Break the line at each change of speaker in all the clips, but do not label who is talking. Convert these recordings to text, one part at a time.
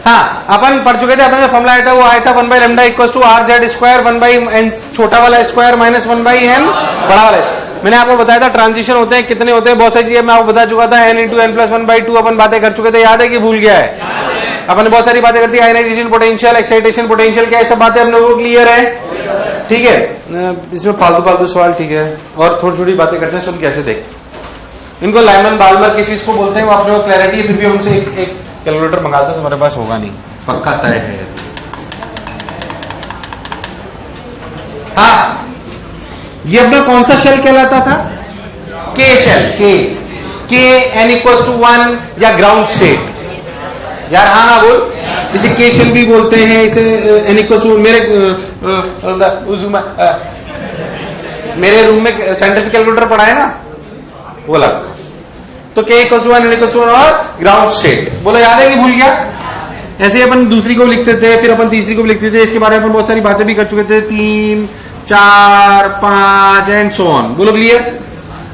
हाँ, अपन पढ़ चुके थे, अपने जो फॉर्मूला आया था वो आया था 1 by lambda equal to R Z square 1 by N छोटा वाला स्क्वायर माइनस 1 बाई एन बड़ा वाला। मैंने आपको बताया था ट्रांजिशन होते हैं कितने होते हैं, बहुत सारी चीजें मैं आपको बता चुका था, एन इंटू एन प्लस 1/2 अपन बातें कर चुके थे, याद है कि भूल गया है? अपन ने बहुत सारी बातें करती है, आयनाइजेशन पोटेंशियल, एक्साइटेशन पोटेंशियल, क्या सब बातें हम लोगों को क्लियर है? ठीक है, इसमें फालतू सवाल ठीक है, और थोड़ी छोटी बातें करते हैं, सुन कैसे देख। इनको लाइमन बाल्मर किसी को बोलते हैं, वो आप लोगों को क्लैरिटी है, फिर भी हमसे एक कैलकुलेटर मंगाते हैं, तुम्हारे पास होगा नहीं, पक्का तय है। हाँ, ये अपना कौन सा शेल कहलाता था? के शेल, के एन इक्वल टू 1 या ग्राउंड स्टेट। यार हाँ ना बोल, इसे के शेल भी बोलते हैं, इसे एन इक्वल टू मेरे रूम में साइंटिफिक कैलकुलेटर पढ़ा है ना, बोला तो K equal to 1 N equal to 1 और ग्राउंड स्टेट बोला, याद है कि भूल गया? ऐसे अपन दूसरी को भी लिखते थे, फिर अपन तीसरी को भी लिखते थे, इसके बारे में बहुत सारी बातें भी कर चुके थे, 3, 4, 5 एंड सो ऑन। बोलो क्लियर?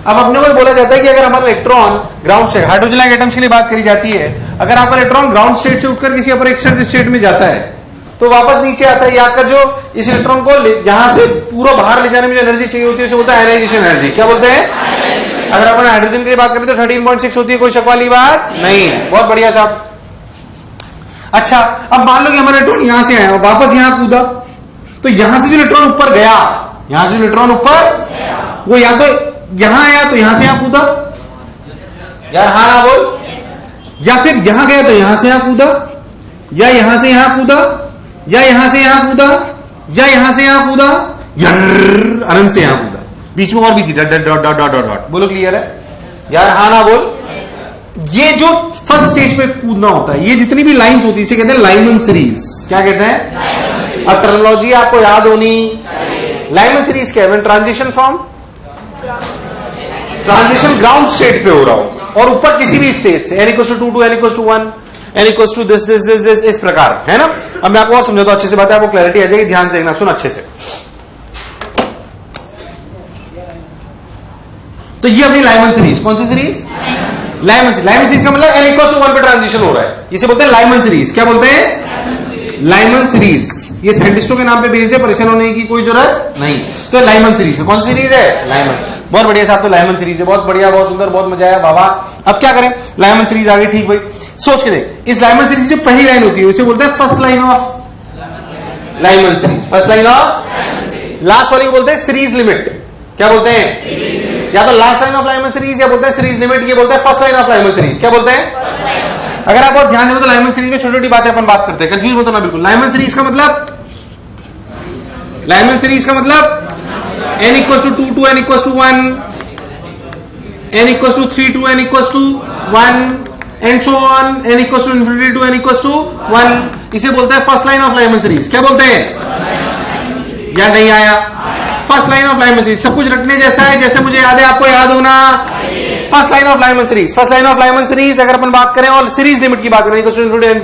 अब अपने को बोला जाता है कि अगर हमारा electron ground state, hydrogen like atoms के लिए बात करी जाती है, अगर आपका इलेक्ट्रॉन ग्राउंड स्टेट से उठकर किसी अपर एक्साइटेड स्टेट में जाता है तो वापस नीचे आता है, याद कर, जो इस इलेक्ट्रॉन को यहां से पूरा बाहर ले जाने में जो एनर्जी चाहिए होती है उसे बोलता है आयनाइजेशन एनर्जी। क्या बोलते हैं? अगर अपन हाइड्रोजन की बात करें तो 13.6 होती है, कोई शक वाली बात नहीं। बहुत बढ़िया साहब। अच्छा, अब मान लो कि हमारा इलेक्ट्रॉन यहां से आया और वापस यहां कूदा, तो यहां से जो इलेक्ट्रॉन ऊपर गया, यहां से जो इलेक्ट्रॉन ऊपर, वो या तो यहां आया तो यहां से यहां कूदा, यार हाँ ना बोल, या फिर यहां गया तो यहां से यहां कूदा, या यहां से यहां कूदा, या यहां से यहां कूदा, या यहां से यहां कूदा, या अनंत से यहां कूदा, बीच में और भी थी dot dot dot dot dot. बोलो क्लियर है? यार हाँ ना बोल। ये जो फर्स्ट स्टेज पे कूदना होता है, ये जितनी भी लाइंस होती है इसे कहते हैं लाइमन सीरीज। क्या कहते हैं? अब टर्मिनोलॉजी आपको याद होनी। लाइमन सीरीज क्या है? Transition from transition ground state पे हो रहा हो और ऊपर किसी भी स्टेट से, n = 2 to n = 1, n = this इस प्रकार, है ना? अब मैं आपको और समझाता हूं अच्छे से, बात है, आपको क्लैरिटी आ जाएगी, ध्यान से देखना, सुन अच्छे से। तो ये अपनी लाइमन सीरीज, कौन सी सीरीज? लाइमन सीरीज का मतलब n = 1 पे ट्रांजिशन हो रहा है, इसे बोलते हैं लाइमन सीरीज। क्या बोलते हैं? Lyman series. ये साइंटिस्टों के नाम पे बेस्ड है, परेशान होने की कोई जरूरत नहीं। तो लाइमन सीरीज है, कौन सी सीरीज है? लाइमन। बहुत बढ़िया साहब, तो लाइमन सीरीज है, बहुत बढ़िया, बहुत सुंदर, बहुत मजा आया बाबा। अब क्या करें? लाइमन सीरीज आ गई, ठीक भाई, सोच के देख, इस लाइमन सीरीज की पहली लाइन होती है उसे बोलते हैं first line of Lyman series. First line of, last वाली को बोलते हैं सीरीज लिमिट। क्या बोलते हैं? या तो last line of Lyman series या बोलते हैं सीरीज लिमिट, ये बोलते हैं first line of Lyman series. क्या बोलते हैं? अगर आप बहुत ध्यान दें तो लाइमन सीरीज में छोटी छोटी बातें अपन बात करते हैं, कंफ्यूज मत होना बिल्कुल। लाइमन सीरीज का मतलब, लाइमन सीरीज का मतलब n = 2 to n = 1, n = 3 to n = 1 and so on, n = infinity to n = 1, इसे बोलते हैं first line of Lyman series. क्या बोलते हैं? या नहीं आया? First line of Lyman series. सब कुछ रटने जैसा है, जैसे मुझे याद है आपको याद होना। First line of Lyman series, first line of Lyman series अगर अपन बात करें और सीरीज लिमिट की बात करें,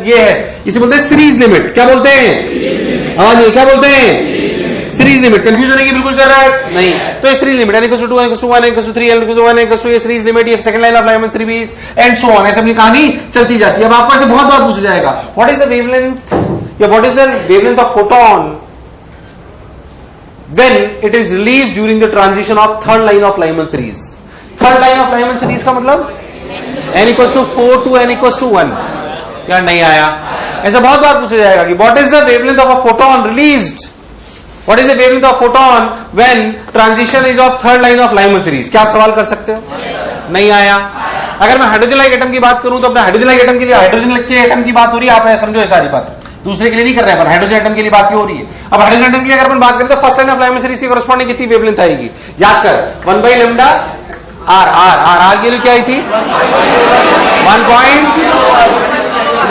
ये है, इसे बोलते हैं सीरीज लिमिट। क्या बोलते हैं? हाँ नहीं, क्या बोलते हैं? Series limit. कंफ्यूज होने की बिल्कुल जरूरत नहीं। तो ये series limit n = 2, n = 1, n = 3, n = 1, n = ये सीरीज लिमिट, ये second line of Lyman series and so on, ऐसे अपनी कहानी चलती जाती है। अब आपको ऐसे बहुत बार पूछा जाएगा, व्हाट इज द वेवलेंथ या what is the wavelength of photon when it is released during the transition of third line of Lyman series. Third line of Lyman series का मतलब n = 4 to n = 1। यार नहीं आया? ऐसा बहुत बार पूछा जाएगा कि what is the wavelength of a photon released? What is the wavelength of photon when transition is of third line of Lyman series? क्या आप सवाल कर सकते हो? नहीं आया? अगर मैं हाइड्रोजन लाइक एटम की बात करूं तो अपने हाइड्रोजन लाइक एटम के लिए हाइड्रोजन के एटम की बात हो रही है, आप समझो ये सारी बात, दूसरे के लिए नहीं कर रहे हैं, पर हाइड्रोजन एटम के लिए बात हो रही है। अब हाइड्रोजन एटम की अगर अपन बात करें तो first line of Lyman series की कॉरेस्पॉन्डिंग कितनी वेवलेंथ आएगी? याद कर, 1 बाई लेमडा आर के लिए क्या आई थी? 1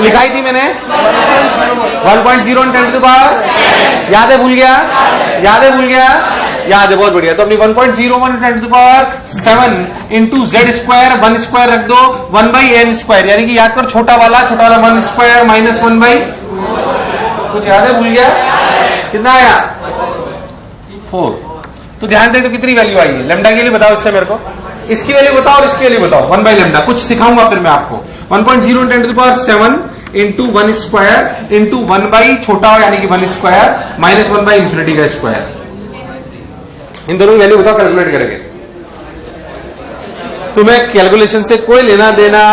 लिखाई थी मैंने 1.0 × 10⁻। याद है? भूल गया? याद है? भूल गया? याद है? बहुत बढ़िया। तो अपनी 1.01 × 10⁻7 × z² 1 स्क्वायर रख दो 1/n², यानी कि याद कर छोटा वाला 1² माइनस 1/, कुछ याद है? भूल गया? कितना आया? 4। तो ध्यान दे, तो कितनी वैल्यू आई है लेमडा के लिए बताओ इससे मेरे को, इसकी वैल्यू बताओ और इसकी वैल्यू बताओ 1 बाई लेमडा। कुछ सिखाऊंगा फिर मैं आपको। 1.0 × 10⁻7 इंटू 1 स्क्वायर इंटू 1 बाई छोटा हो यानी कि 1 स्क्वायर माइनस 1 बाई इंफिनिटी का स्क्वायर। इन दोनों की वैल्यू बताओ, कैलकुलेट करेंगे। तुम्हें कैलकुलेशन से कोई लेना देना।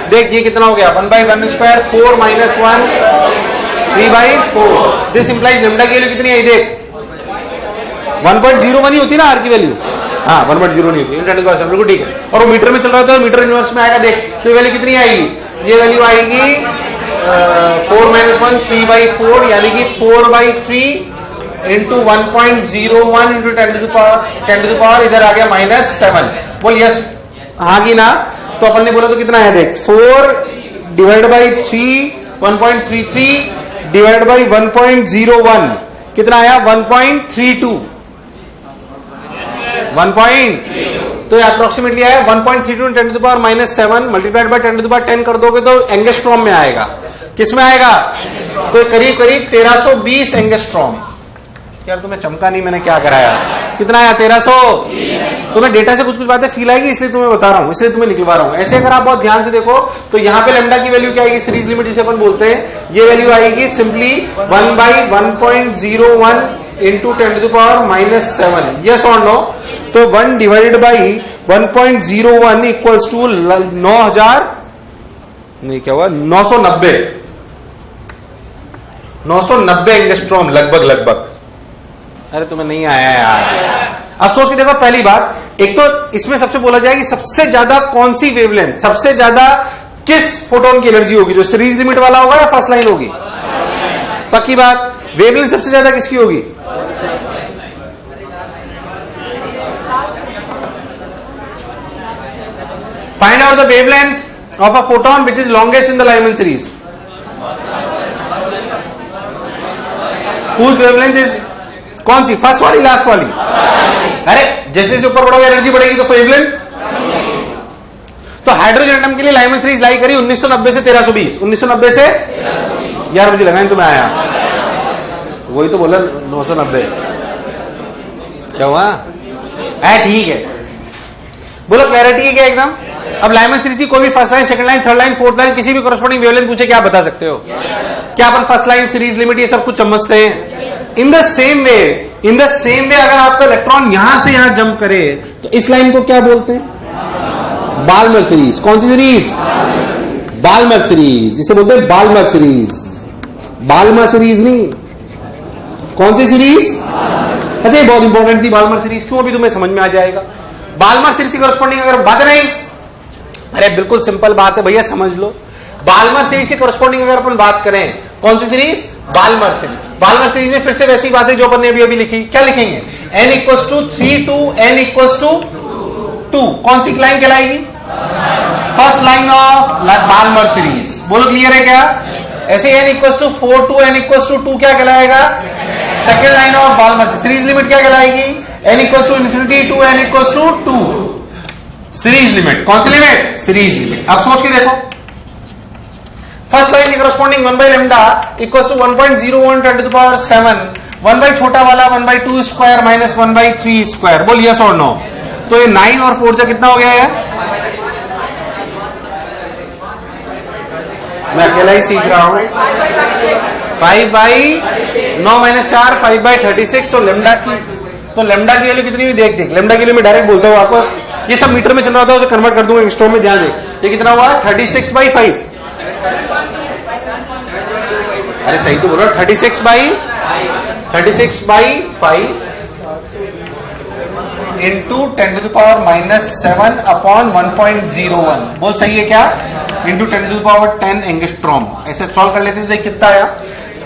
देख ये कितना हो गया 1 by 1 square 4 minus 1 3/4। This implies lambda की वैल्यू कितनी आई देख 1.01 ही होती ना आर की वैल्यू। हाँ 1.0 नहीं होती, बिल्कुल ठीक है। और वो मीटर में चल रहा था, मीटर इनवर्स में आएगा। देख तो वैल्यू कितनी आएगी, ये वैल्यू आएगी 4 माइनस 1 3/4 यानी कि 4/3 इंटू 1.01 इंटू 10⁻, इधर आ गया -7। बोल यस हाँ की ना। तो अपन ने बोला तो कितना है देख 4 डिवाइड बाई 3 1.33 डिवाइड बाई 1.01 कितना आया 1.32 तो अप्रोक्सीमेटली आया 1.32 10⁻⁻7 मल्टीप्लाइड बाय 10⁻10 कर दोगे तो एंगस्ट्रॉम में आएगा। किस में आएगा, तो करीब करीब 1320 एंगस्ट्रॉम। यार तुम्हें चमका नहीं, मैंने क्या कराया, कितना आया 1300। तुम्हें डेटा से कुछ कुछ बातें फील आएगी इसलिए तुम्हें बता रहा हूं, इसलिए तुम्हें निकलवा रहा हूं। ऐसे अगर आप बहुत ध्यान से देखो तो यहां पे लेमडा की वैल्यू क्या आएगी, सीरीज लिमिट जिसे अपन बोलते हैं, ये वैल्यू आएगी सिंपली 1 बाई 1.01 इंटू 10⁻⁻7। यस और नो। तो 1 डिवाइडेड बाई 1.01 इक्वल्स टू 9000 नहीं क्या हुआ 990 एंगस्ट्रॉम लगभग। अरे तुम्हें नहीं आया यार। अब सोच के देखो, पहली बात, एक तो इसमें सबसे बोला जाए कि सबसे ज्यादा कौन सी वेवलेंथ, सबसे ज्यादा किस फोटोन की एनर्जी होगी, जो सीरीज लिमिट वाला होगा या फर्स्ट लाइन होगी। पक्की बात, वेवलेंथ सबसे ज्यादा किसकी होगी, find out the wavelength of a photon which is longest in the Lyman series. Whose wavelength is, कौन सी, फर्स्ट वाली लास्ट वाली। अरे जैसे जैसे ऊपर बढ़ोगे एनर्जी बढ़ेगी तो वेवलेंथ। तो हाइड्रोजन एटम के लिए लाइमन सीरीज लाई करी 1990 से 1320। 1990 से यार मुझे लगा तुम्हें आया, वही तो बोला 990। क्या हुआ, ठीक है, बोलो क्लैरिटी है क्या एकदम। अब लाइमन सीरीज की कोई भी first line, second line, third line, fourth line, किसी भी कॉरस्पॉन्डिंग वेवलेंथ पूछे क्या बता सकते हो। क्या अपन फर्स्ट लाइन, सीरीज लिमिट ये सब कुछ समझते हैं। इन द सेम वे अगर आपका इलेक्ट्रॉन यहां से यहां जंप करे तो इस लाइन को क्या बोलते हैं, बाल्मर सीरीज। कौन सी सीरीज, बाल्मर सीरीज, इसे बोलते हैं बाल्मर सीरीज। बाल्मर सीरीज नहीं, कौन सी सीरीज। अच्छा ये बहुत इंपॉर्टेंट थी बाल्मर सीरीज, क्यों अभी तुम्हें समझ में आ जाएगा। बाल्मर सीरीज की कॉरस्पॉन्डिंग अगर बात नहीं, अरे बिल्कुल सिंपल बात है भैया, समझ लो। बाल्मर सीरीज की कॉरस्पॉन्डिंग अगर अपन बात करें, कौन सी series, Balmer series. Balmer series में फिर से वैसी बातें जो अपन ने अभी लिखी, क्या लिखेंगे, n equals to 3 to n equals to 2। कौन सी लाइन कहलाएगी, first line of Balmer series. बोलो क्लियर है क्या। ऐसे n equals to 4 to n equals to 2 क्या कहलाएगा, second line of Balmer series limit क्या कहलाएगी, n equals to infinity to n equals to 2 series limit. कौन सी लिमिट, सीरीज लिमिट। अब सोच के देखो, फर्स्ट लाइन की corresponding 1 by lambda equals to 1.01 10⁻7, 1 by छोटा वाला 1/2 स्क्वायर माइनस 1/3 स्क्वायर। बोल यस और नो। तो ये 9 और 4 जा कितना हो गया है, मैं अकेला ही सीख रहा हूं। 5/9 माइनस 4 5/36। तो लेमडा की वैल्यू कितनी हुई, देख लेमडा की वैल्यू मैं डायरेक्ट बोलता हूं आपको, ये सब मीटर में चल रहा था उसे कन्वर्ट कर दूंगा एंगस्ट्रॉम में, ध्यान दे। ये कितना हुआ 36/5। अरे सही तो बोलो, 36/5 इंटू 10⁻⁻7 अपॉन 1.01। बोल सही है क्या, इंटू 10⁻10 एंगस्ट्रॉम। ऐसे सॉल्व कर लेते थे, कितना आया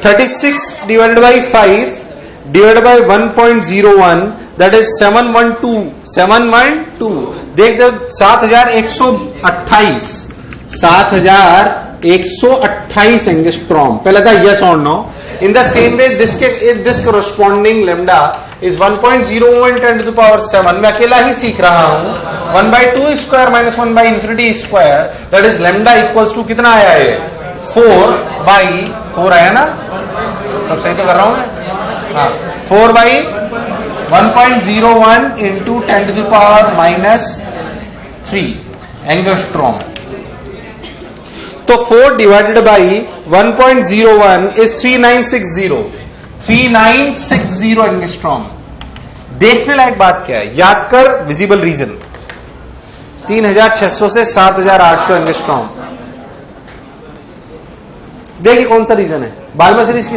36 divided by 5 divided by 1.01 that is 712। देख दो 7128 एंगस्ट्रॉम। पहले था यस और no. In the same way this corresponding lambda is 1.01 10⁻7। मैं अकेला ही सीख रहा हूं। 1/2 square minus 1/∞ square that is lambda equals to कितना आया है 4/4 आया ना, सब सही तो कर रहा हूं मैं। हाँ 4/, 1.01 into 10 to the power -3 angstrom. तो 4 डिवाइडेड बाई 1.01 इज 3960 एंगस्ट्रॉम। देखने लायक बात क्या है, याद कर विजिबल रीजन 3600 से 7800 एंगस्ट्रॉम। देखिए कौन सा रीजन है, बाल्मर सीरीज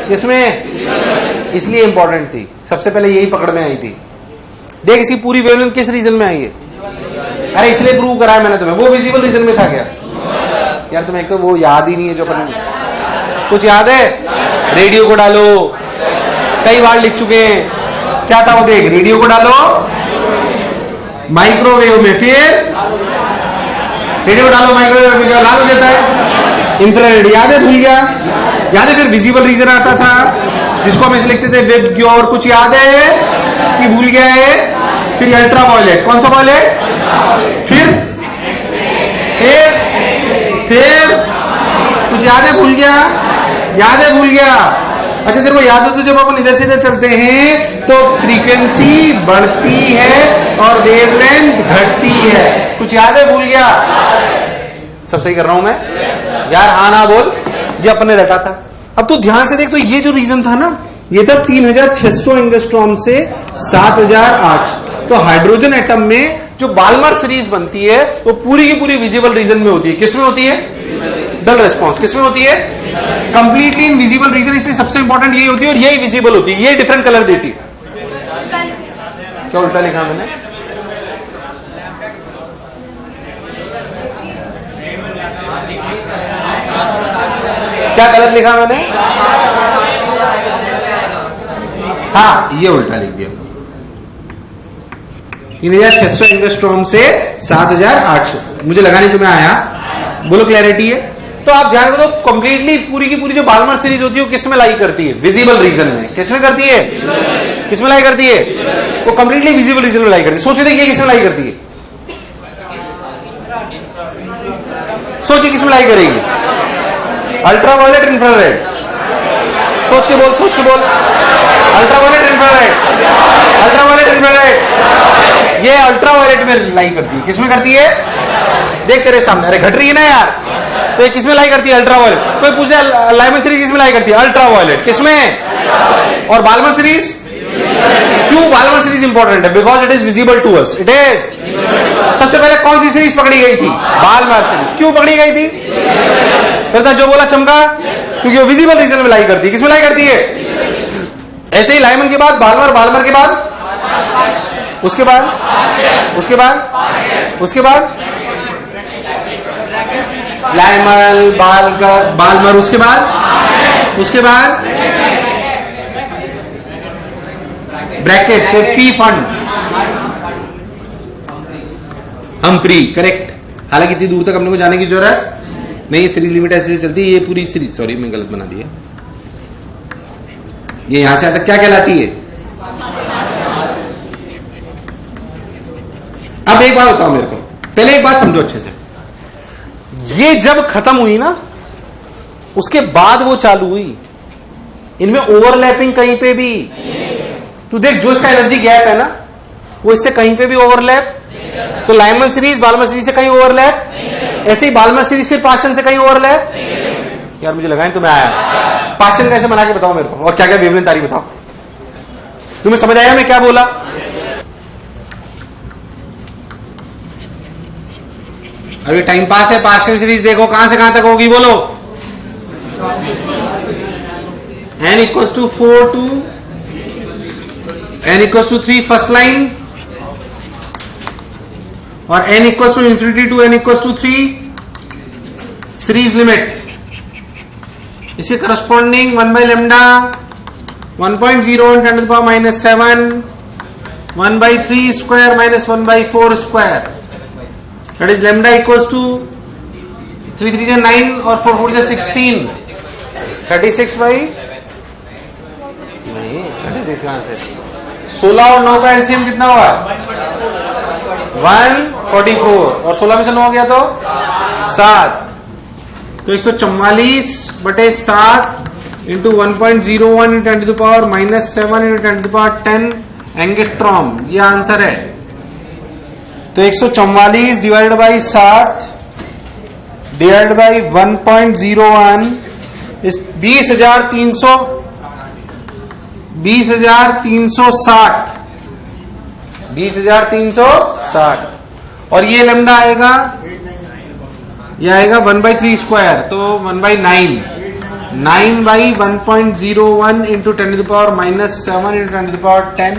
किसमें इसलिए इंपॉर्टेंट थी, सबसे पहले यही पकड़ में आई थी। देख इसकी पूरी वेवलेंथ किस रीजन में आई है, अरे इसलिए प्रूव कराया मैंने तुम्हें, वो विजिबल रीजन में था क्या यार, तुम्हें एक तो वो याद ही नहीं है जो अपन, कुछ याद है, रेडियो को डालो, कई बार लिख चुके हैं, क्या था वो देख, रेडियो को डालो माइक्रोवेव में, फिर रेडियो डालो माइक्रोवेव में, लाल हो जाता है इंफ्रारेड, याद है, भूल गया, याद है, फिर विजिबल रीजन आता था जिसको हम ऐसे लिखते थे वेब ग्योर, कुछ याद है कि भूल गया है, फिर अल्ट्रा वायलेट, कौन सा वायलेट, फिर कुछ याद है, भूल गया, याद है, भूल गया, अच्छा तेरे को याद हो तो जब अपन इधर से इधर चलते हैं तो फ्रीक्वेंसी बढ़ती है और वेवलेंथ घटती है, कुछ याद है, भूल गया, सब सही कर रहा हूं मैं यार, हाँ ना बोल, ये अपने रटा था। अब तू ध्यान से देख, तो ये जो रीजन था ना, ये था 3600 एंगस्ट्रॉम से 7800। तो हाइड्रोजन एटम में जो बाल्मर सीरीज बनती है वो पूरी की पूरी विजिबल रीजन में होती है, किसमें होती है, डल रेस्पॉन्स, किसमें होती है, कंप्लीटली इनविजिबल रीजन, इसलिए सबसे इंपॉर्टेंट यही होती है और यही विजिबल होती है, ये डिफरेंट कलर देती है। क्या उल्टा लिखा मैंने, क्या गलत लिखा मैंने, हाँ ये उल्टा लिख दिया, 3600 एंगस्ट्रॉम से 7800, मुझे लगा नहीं तुम्हें आया, बोलो क्लैरिटी है। तो आप ध्यान करो, कंप्लीटली पूरी की पूरी जो बाल्मर सीरीज होती है वो किसमें लाई करती है, विजिबल रीजन में, किसमें करती है, किसमें लाई करती है, वो कंप्लीटली विजिबल रीजन में लाई करती है। सोचिए देखिए किसमें लाई करती है, सोचिए किसमें लाई करेगी, अल्ट्रा वायलेट, इंफ्रारेड, सोच के बोल, ultra violet, infrared, ultra violet, infrared, ये अल्ट्रा वायलेट में लाई करती है, किसमें करती है, देख तेरे सामने, अरे घट रही है ना यार, तो ये किसमें लाई करती है, अल्ट्रा वायलेट। कोई पूछ रहा लाइमन सीरीज किसमें लाई करती है, अल्ट्रा वायलेट, किसमें, और बाल्मर सीरीज, क्यों बाल्मर सीरीज इंपॉर्टेंट है, because it is visible to us, it is. सबसे पहले कौन सी सीरीज पकड़ी गई थी, बाल्मर सीरीज, क्यों पकड़ी गई थी, फिर था जो बोला चमका, क्योंकि वो विजिबल रीजन में लाई करती है, किसमें लाई करती है, ऐसे ही लाइमन के बाद बाल्मर, बाल्मर के बाद उसके बाद लाइमन, बाल्मर, उसके बाद ब्रैकेट पे पी फंड, हम फ्री, करेक्ट। हालांकि इतनी दूर तक हमने को जाने की जरूरत नहीं, ये सीरीज लिमिट ऐसे चलती है, ये पूरी सीरीज, सॉरी मैं गलत बना दिया, ये यहां से तक क्या कहलाती है। अब एक बात बताओ मेरे को, पहले एक बात समझो अच्छे से, ये जब खत्म हुई ना उसके बाद वो चालू हुई, इनमें ओवरलैपिंग कहीं पे भी, तू देख जो इसका एनर्जी गैप है ना वो इससे कहीं पे भी ओवरलैप, तो लाइमन सीरीज बाल्मर सीरीज से कहीं ओवरलैप, ऐसे ही बाल्मर सीरीज फिर पास्टन से कहीं ओवरलैप, यार मुझे लगा नहीं तुम्हें आया, पास्टन कैसे बना के बताओ मेरे को, और क्या क्या वेवलेंथ आ रही बताओ, तुम्हें समझ आया मैं क्या बोला। अभी टाइम पास है, पास्टन सीरीज देखो कहां से कहां तक होगी, बोलो, n equals to 4 to n equals to 3 first line, और n equals to infinity to n equals to 3 series limit, इसे corresponding 1 by lambda 1.0 10 to the power -7 1 by 3 square minus 1 by 4 square, that is lambda equals to 3 3 is 9 और 4 4 is 16, 36 by नहीं 36 कहां से, 16 और 9 का LCM कितना हुआ, 144, और 16 में से 9 गया तो 7, तो 144/7 इंटू 1.01 × 10⁻⁻7 × 10⁻10 एंगस्ट्रॉम, ये आंसर है। तो 144 डिवाइडेड बाई 7 डिवाइडेड बाई 1.01 इस 20,360 20,360 और ये लैम्डा आएगा, ये आएगा 1/3 स्क्वायर, तो 1/9 9/1.01 इंटू 10⁻⁻7 इंटू 10⁻10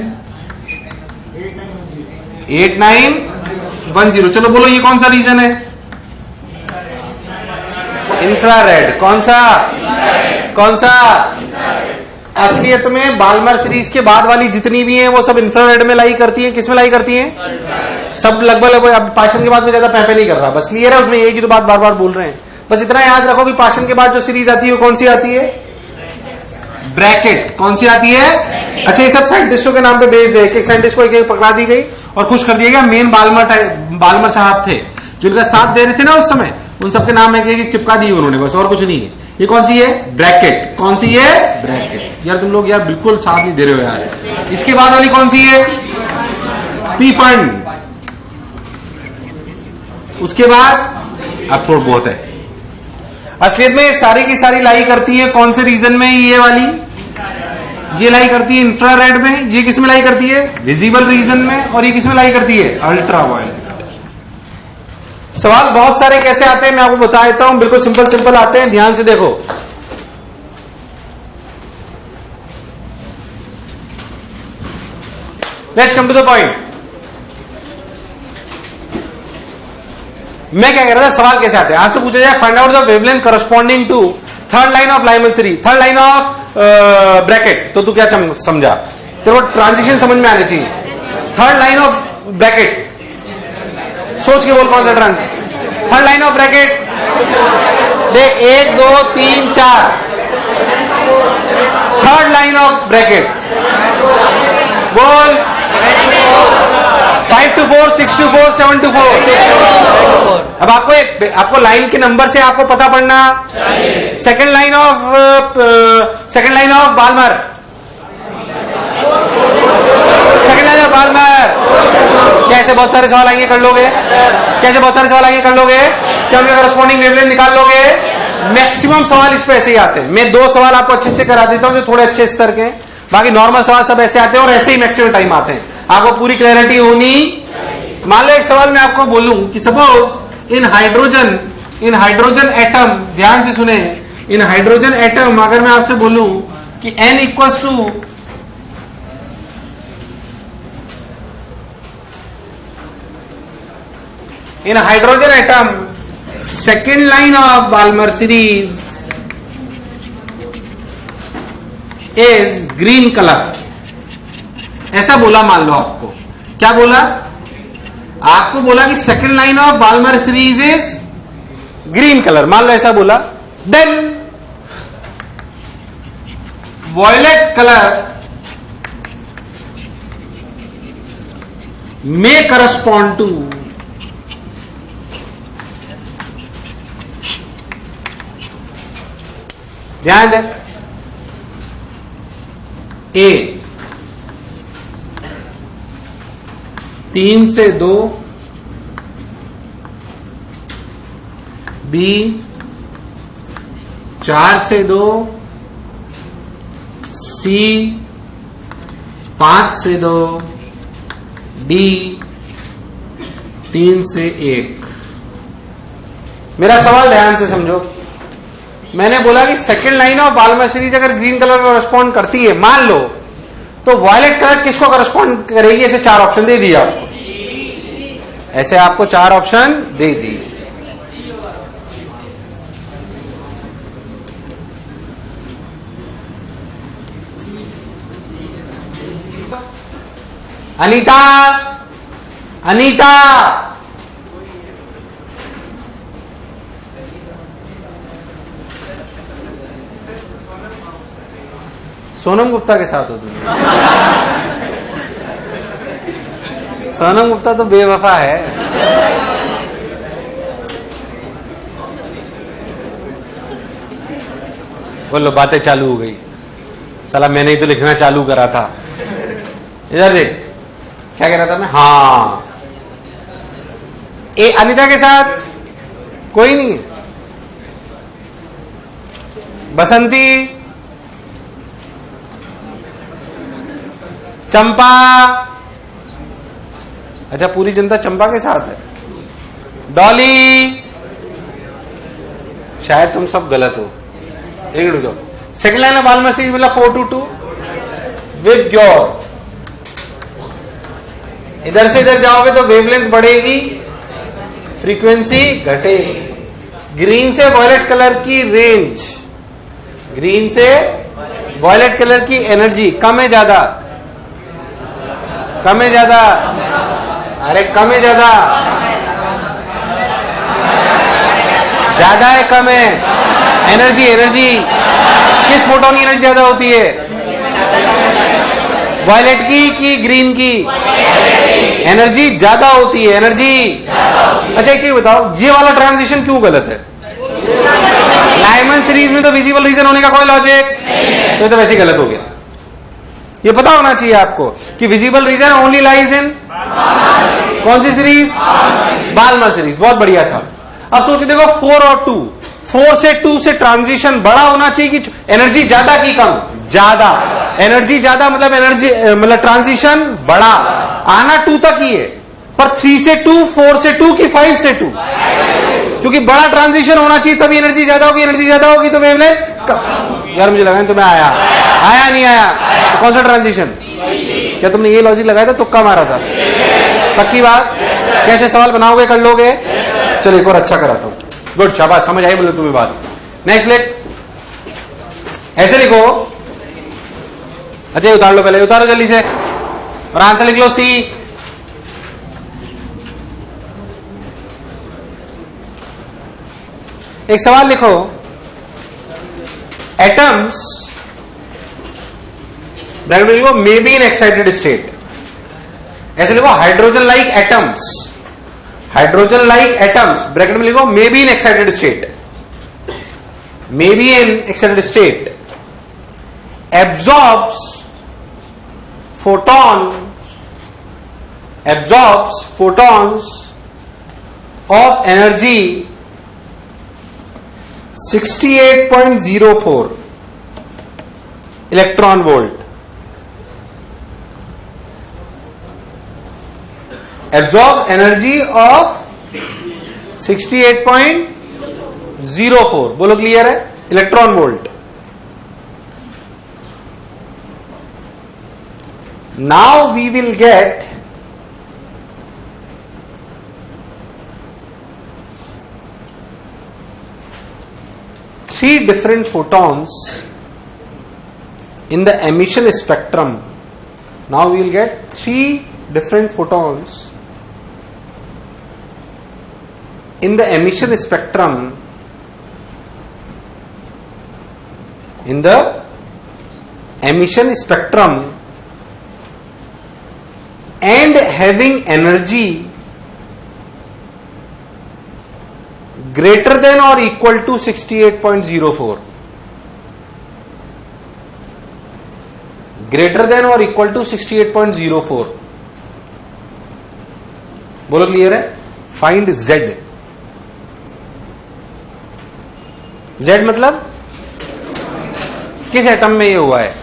8910। चलो बोलो ये कौन सा रीजन है? इंफ्रारेड। कौन सा? असलियत में बाल्मर सीरीज के बाद वाली जितनी भी हैं वो सब इंफ्रारेड में लाई करती हैं। किस में लाई करती हैं? सब लगभग। अब पाशन के बाद में ज्यादा पैपे नहीं कर रहा, बस क्लियर है। उसमें एक ही तो बात बार बार बोल रहे हैं। बस इतना याद रखो कि पाशन के बाद जो सीरीज आती है वो कौन सी आती है? ब्रैकेट। कौन सी आती है? अच्छा, ये सब साइंटिस्टों के नाम पे बेस्ड है। एक एक साइंटिस्ट को एक एक पकड़ा दी गई और खुश कर दिया गया। मेन बाल्मर साहब थे जो इनका साथ दे रहे थे ना उस समय, उन सबके नाम एक चिपका दिए उन्होंने, बस और कुछ नहीं है। ये कौन सी है? ब्रैकेट। कौन सी है? ब्रैकेट। यार तुम लोग यार बिल्कुल साथ नहीं दे रहे हो यार। इसके बाद वाली कौन सी है? P fund. उसके बाद अब छोड़ बहुत है। असलियत में सारी की सारी लाई करती है कौन से रीजन में? ये वाली ये लाई करती है इंफ्रारेड में। ये किस में लाई करती है? विजिबल रीजन में। और ये किस में लाई करती है? अल्ट्रावायलेट। सवाल बहुत सारे कैसे आते हैं मैं आपको बता देता हूं। बिल्कुल सिंपल आते हैं, ध्यान से देखो। Let's come to the point. मैं क्या कह रहा था, सवाल कैसे आते हैं? आपसे पूछा जाए find out the wavelength corresponding to third line of Lyman series, third line of bracket, तो तू क्या समझा? तेरे को ट्रांजिशन समझ में आनी चाहिए। थर्ड लाइन ऑफ ब्रैकेट, सोच के बोल कौन सा transition? Third line of bracket देख, 1 2 3 4 थर्ड लाइन ऑफ ब्रैकेट बोल। 5 to 4 6 to 4 7 to 4। अब आपको लाइन के नंबर से आपको पता पड़ना। Second line of Balmer, second line of Balmer. कैसे बहुत सारे सवाल आएंगे, कर लोगे? कैसे बहुत सारे सवाल आएंगे, कर लोगे? क्या उनके करस्पॉन्डिंग वेवलेंथ निकाल लोगे? मैक्सिमम सवाल इस पे ऐसे ही आते हैं। मैं 2 सवाल आपको अच्छे से करा देता हूं जो थोड़े अच्छे स्तर के, बाकी नॉर्मल सवाल सब ऐसे आते हैं और ऐसे ही मैक्सिमम टाइम आते हैं। आपको पूरी क्लैरिटी होनी। मान लो एक सवाल मैं आपको बोलूं कि सपोज इन हाइड्रोजन एटम, ध्यान से सुने, इन हाइड्रोजन एटम अगर मैं आपसे बोलूं कि n equals to in hydrogen atom second line of Balmer series is green colour, ऐसा बोला। मान लो आपको क्या बोला? आपको बोला कि second line of Balmer series is green colour, मान लो ऐसा बोला। Then violet colour may correspond to ध्यान दे, ए 3 से 2, बी 4 से 2, सी 5 से 2, डी 3 से 1। मेरा सवाल ध्यान से समझो। मैंने बोला कि second line of Balmer series अगर ग्रीन कलर को करस्पॉन्ड करती है, मान लो, तो वॉयलेट कलर किसको करस्पॉन्ड करेगी? ऐसे 4 ऑप्शन दे दिए आपको, ऐसे आपको 4 ऑप्शन दे दिए। अनीता, अनीता, सोनम गुप्ता के साथ हो तुम? सोनम गुप्ता तो बेवफा है। बोलो बातें चालू हो गई, साला मैंने ही तो लिखना चालू करा था। इधर देख, क्या कह रहा था मैं? हाँ, ए अनिता के साथ कोई नहीं है। बसंती, चंपा, अच्छा पूरी जनता चंपा के साथ है। डॉली, शायद तुम सब गलत हो। एक मिनट रुको, second line of Balmer series बोला 422 विद योर, इधर से इधर जाओगे तो वेवलेंथ बढ़ेगी, फ्रीक्वेंसी घटेगी। ग्रीन से वॉयलेट कलर की रेंज, ग्रीन से वॉयलेट कलर की एनर्जी कम है ज्यादा? कम है ज्यादा? अरे कम है ज्यादा? ज्यादा है कम है? एनर्जी, एनर्जी किस फोटोन की एनर्जी ज्यादा होती है? वॉयलेट की कि ग्रीन की? एनर्जी ज्यादा होती है, एनर्जी। अच्छा एक चीज बताओ, ये वाला ट्रांजिशन क्यों गलत है? लाइमन सीरीज में तो विजिबल रीजन होने का कोई लॉजिक, तो वैसे ही गलत हो गया। ये पता होना चाहिए आपको कि visible region only lies in कौन सी सीरीज? Balmer series. बहुत बढ़िया साहब। अब सोच के देखो 4 और 2, 4 से 2 से ट्रांजिशन बड़ा होना चाहिए कि एनर्जी ज्यादा की कम? ज्यादा। एनर्जी ज्यादा मतलब एनर्जी मतलब ट्रांजिशन बड़ा, आना 2 तक ही है, पर 3 से 2, 4 से 2 की 5 से 2, क्योंकि बड़ा ट्रांजिशन होना चाहिए तभी एनर्जी ज्यादा होगी। एनर्जी ज्यादा होगी तो वेवलेंथ यार मुझे लगा तुम्हें आया नहीं आया तो कौन सा ट्रांजिशन? क्या तुमने ये लॉजिक लगाया था, तुक्का मारा था? पक्की बात? कैसे सवाल बनाओगे, कर लोगे? चलो एक और अच्छा कराता हूं। गुड, शाबाश, समझ आई बोले तुम्हें बात। नेक्स्ट लिख, ऐसे लिखो। अच्छा उतार लो, पहले उतारो जल्दी से और आंसर लिख लो सी। एक सवाल लिखो, एटम्स ब्रैकेट में लिखो may be in excited state. ऐसे लिखो hydrogen like atoms, hydrogen like atoms bracket में लिखो may be in excited state, may be in excited state absorbs photons of energy 68.04 electron volt. Absorb energy of 68.04, बोलो clear है? Electron volt. Now we will get three different photons in the emission spectrum. Now we will get three different photons in the emission spectrum, in the emission spectrum, and having energy greater than or equal to 68.04, greater than or equal to 68.04, बोलो clear है? Find Z। Z मतलब किस atom में ये हुआ है?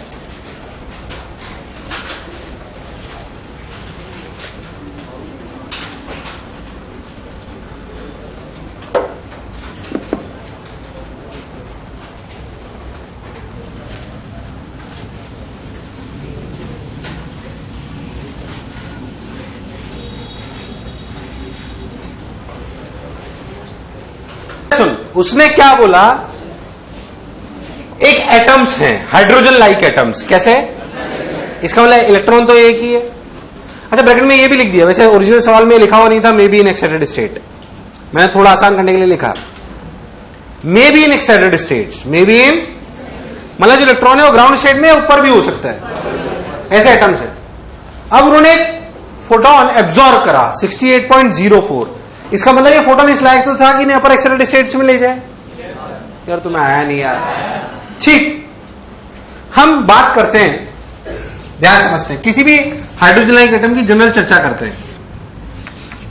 उसने क्या बोला? एक एटम्स हैं हाइड्रोजन लाइक एटम्स। कैसे? इसका मतलब इलेक्ट्रॉन तो एक ही है। अच्छा ब्रैकेट में ये भी लिख दिया, वैसे ओरिजिनल सवाल में लिखा हुआ नहीं था may be in excited state, मैंने थोड़ा आसान करने के लिए लिखा may be in excited states. May be in मतलब जो इलेक्ट्रॉन है वो ग्राउंड स्टेट में ऊपर भी हो सकता है, ऐसे एटम्स है। अब उन्होंने फोटोन एब्जॉर्ब करा 68.04, इसका मतलब ये फोटोन इस लायक तो था कि नहीं अपर एक्साइटेड स्टेट्स में ले जाए? यार तुम्हें आया नहीं यार। ठीक, हम बात करते हैं, ध्यान समझते हैं, किसी भी हाइड्रोजन लाइक एटम की जनरल चर्चा करते हैं।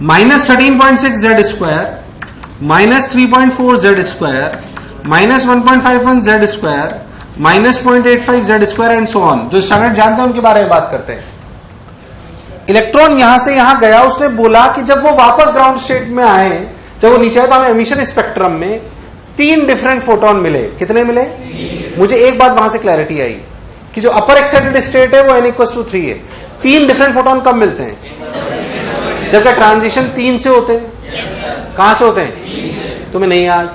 -13.6 z square, -3.4 Z square, -1.51 Z square, -0.85 Z square and so on. जो स्टैंडर्ड जानते हैं उनके बारे में बात करते हैं। इलेक्ट्रॉन यहां से यहां गया, उसने बोला कि जब वो वापस ग्राउंड स्टेट में आए, जब वो नीचे आए तो हमें एमिशन स्पेक्ट्रम में 3 डिफरेंट फोटोन मिले। कितने मिले? मुझे एक बात वहां से क्लैरिटी आई कि जो अपर एक्साइटेड स्टेट है वो n=3 है। 3 डिफरेंट फोटोन कब मिलते हैं? जबकि ट्रांजिशन 3 से होते हैं। कहां से होते हैं? तुम्हें नहीं याद?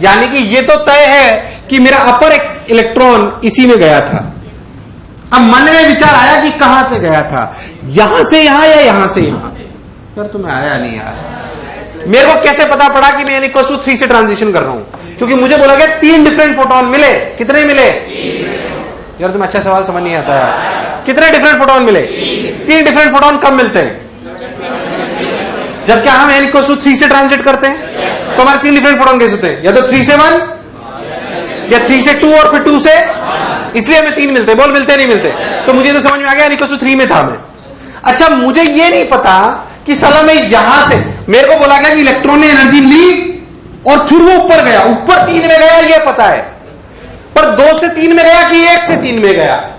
यानी कि ये तो तय है कि मेरा अपर इलेक्ट्रॉन इसी में गया था। अब मन में विचार आया कि कहां से गया था, यहां से यहां या यहां से यहां? यार तुम्हें आया नहीं यार। मेरे को कैसे पता पड़ा कि मैं n=3 से ट्रांजिशन कर रहा हूं? क्योंकि मुझे बोला गया 3 डिफरेंट फोटोन मिले। कितने मिले? यार तुम्हें अच्छा सवाल समझ नहीं आता है। कितने डिफरेंट फोटोन मिले? 3 डिफरेंट फोटोन कब मिलते हैं? जब क्या हम n=3 से ट्रांजिट करते हैं तो हमारे 3 डिफरेंट फोटोन कैसे होते हैं? या तो 3 से 1 या 3 से 2 और फिर 2 से, इसलिए हमें 3 मिलते हैं। बोल मिलते नहीं मिलते? तो मुझे तो समझ में आ गया n=3 में था मैं। अच्छा मुझे ये नहीं पता कि साला मैं यहां से, मेरे को बोला गया कि इलेक्ट्रॉन ने एनर्जी ली और फिर वो ऊपर गया, ऊपर 3 में गया ये पता है, पर 2 से 3 में गया कि 1 से 3 में गया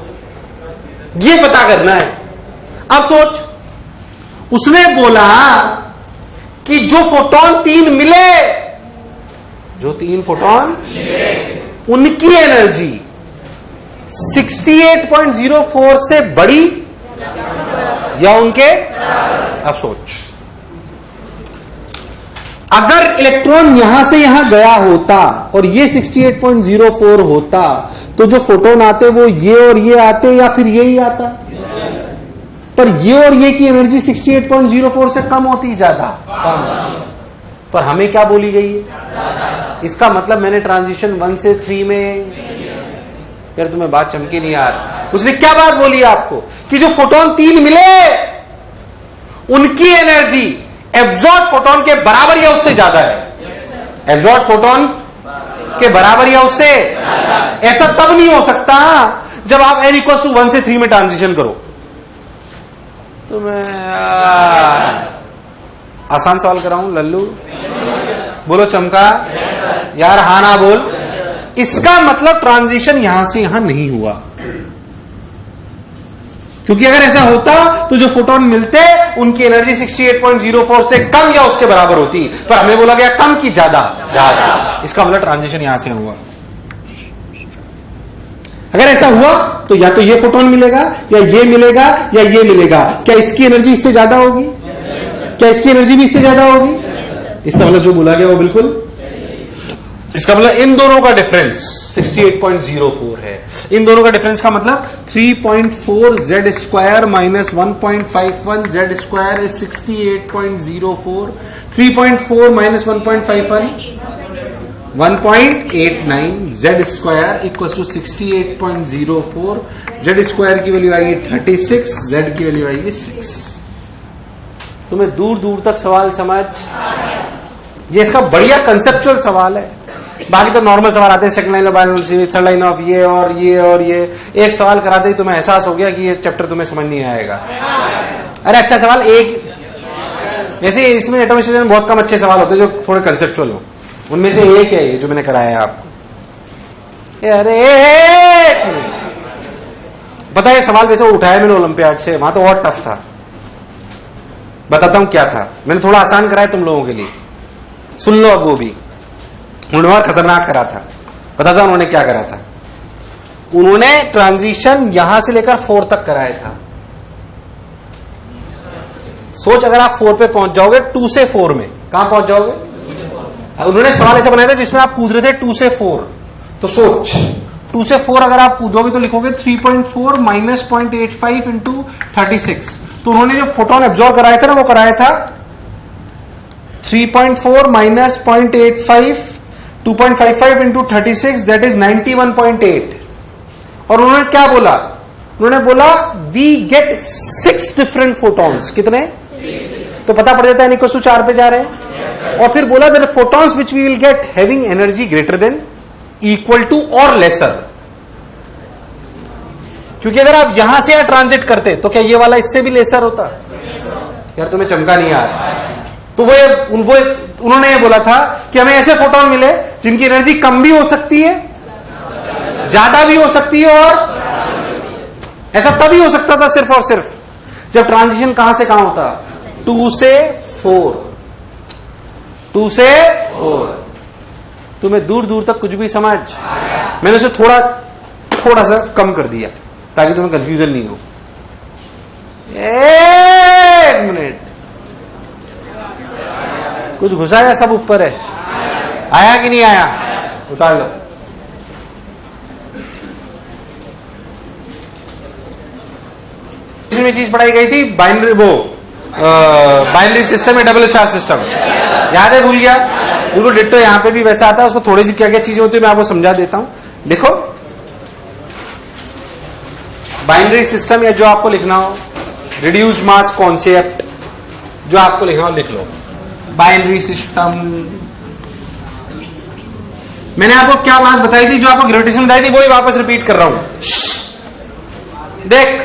ये पता करना है। अब सोच, उसने बोला कि जो फोटोन 3 मिले, जो 3 फोटोन उनकी एनर्जी 68.04 से बड़ी या उनके? अब सोच, अगर इलेक्ट्रॉन यहां से यहां गया होता और ये 68.04 होता तो जो फोटोन आते वो ये और ये आते या फिर ये ही आता? पर ये और ये की एनर्जी 68.04 से कम होती, ज्यादा कम। पर हमें क्या बोली गई है? इसका मतलब मैंने ट्रांजिशन 1 से 3 में, यार तुम्हें बात चमकी नहीं यार। उसने क्या बात बोली आपको कि जो फोटोन 3 मिले उनकी एनर्जी एब्जॉर्ब फोटोन के बराबर या उससे ज्यादा है। एब्जॉर्ब फोटोन के बराबर या उससे, ऐसा तब नहीं हो सकता जब आप n=1 से 3 में ट्रांजिशन करो। तो मैं आसान सवाल कराऊं लल्लू? बोलो चमका यार, हाँ ना बोल। इसका मतलब ट्रांजिशन यहां से यहां नहीं हुआ, क्योंकि अगर ऐसा होता तो जो फोटोन मिलते उनकी एनर्जी 68.04 से कम या उसके बराबर होती, पर हमें बोला गया कम की ज्यादा? ज्यादा। इसका मतलब ट्रांजिशन यहां से हुआ। अगर ऐसा हुआ तो या तो ये फोटोन मिलेगा या ये मिलेगा या ये मिलेगा। क्या इसकी एनर्जी इससे ज्यादा होगी? क्या इसकी एनर्जी भी इससे ज्यादा होगी? इसका मतलब जो बोला गया वो बिल्कुल, इसका मतलब इन दोनों का डिफरेंस 68.04 है। इन दोनों का डिफरेंस का मतलब 3.4 Z square minus 1.51 Z square is 68.04। 3.4 minus 1.51 1.89 Z square equal to 68.04। Z square की वैल्यू आएगी 36, जेड की वैल्यू आएगी 6। तुम्हें दूर दूर तक सवाल समझ, ये इसका बढ़िया कंसेप्चुअल सवाल है। बाकी तो नॉर्मल सवाल आते हैं, second line of biology series, third line of ये और ये और ये। एक सवाल कराते ही तुम्हें एहसास हो गया कि ये चैप्टर तुम्हें समझ नहीं आएगा। अरे अच्छा सवाल एक, ऐसे इसमें एटॉमिक स्ट्रक्चर में बहुत कम अच्छे सवाल होते हैं जो थोड़े कंसेप्चुअल हो, उनमें से एक है ये जो मैंने कराया है आपको। अरे पता है सवाल वैसे उठाया मैंने ओलंपियाड से, वहां तो और टफ था। बताता हूं क्या था, मैंने थोड़ा आसान कराया तुम लोगों के लिए, सुन लो। अब वो भी उन्होंने और खतरनाक करा था। बताता हूं उन्होंने क्या करा था। उन्होंने ट्रांजिशन यहां से लेकर 4 तक कराया था। सोच अगर आप 4 पे पहुंच जाओगे, 2 से 4 में कहां पहुंच जाओगे? उन्होंने सवाल ऐसा बनाया था जिसमें आप कूद रहे थे 2 से 4। तो सोच 2 से 4 अगर आप कूदोगे तो लिखोगे 3.4 माइनस 0.85 इंटू 36। तो उन्होंने जो फोटोन एब्जॉर्ब कराया था ना, वो कराया था 3.4 माइनस 0.85 2.55 इंटू 36, दैट इज 91.8। और उन्होंने क्या बोला? उन्होंने बोला वी गेट 6 डिफरेंट फोटॉन्स। कितने? तो पता पड़ जाता है n = 4 पे जा रहे हैं। और फिर बोला that photons which we will get having energy greater than, equal to और लेसर क्योंकि अगर आप यहां से ट्रांजिट करते तो क्या ये वाला इससे भी लेसर होता? यार तुम्हें चमका नहीं यार। तो वो उन्होंने ये बोला था कि हमें ऐसे फोटोन मिले जिनकी एनर्जी कम भी हो सकती है, ज्यादा भी हो सकती है, और ऐसा तभी हो सकता था सिर्फ और सिर्फ जब ट्रांजिशन कहां से कहां होता? 2 से 4, 2 से 4। तुम्हें दूर दूर तक कुछ भी समझ, मैंने उसे थोड़ा सा कम कर दिया ताकि तुम्हें कंफ्यूजन नहीं हो। 1 मिनट, कुछ घुसा या सब ऊपर है? आया कि नहीं आया? उतार लो। में चीज पढ़ाई गई थी बाइनरी सिस्टम या डबल स्टार सिस्टम, याद है? भूल गया? बिल्कुल डिट्टो यहां पे भी वैसा आता है। उसको थोड़ी सी क्या क्या चीजें होती है मैं आपको समझा देता हूं। लिखो बाइनरी सिस्टम, या जो आपको लिखना हो, रिड्यूस्ड मास कॉन्सेप्ट, जो आपको लिखना हो लिख लो। बाइनरी सिस्टम, मैंने आपको क्या बात बताई थी, जो आपको ग्रेविटेशन बताई थी, वही वापस रिपीट कर रहा हूं। देख,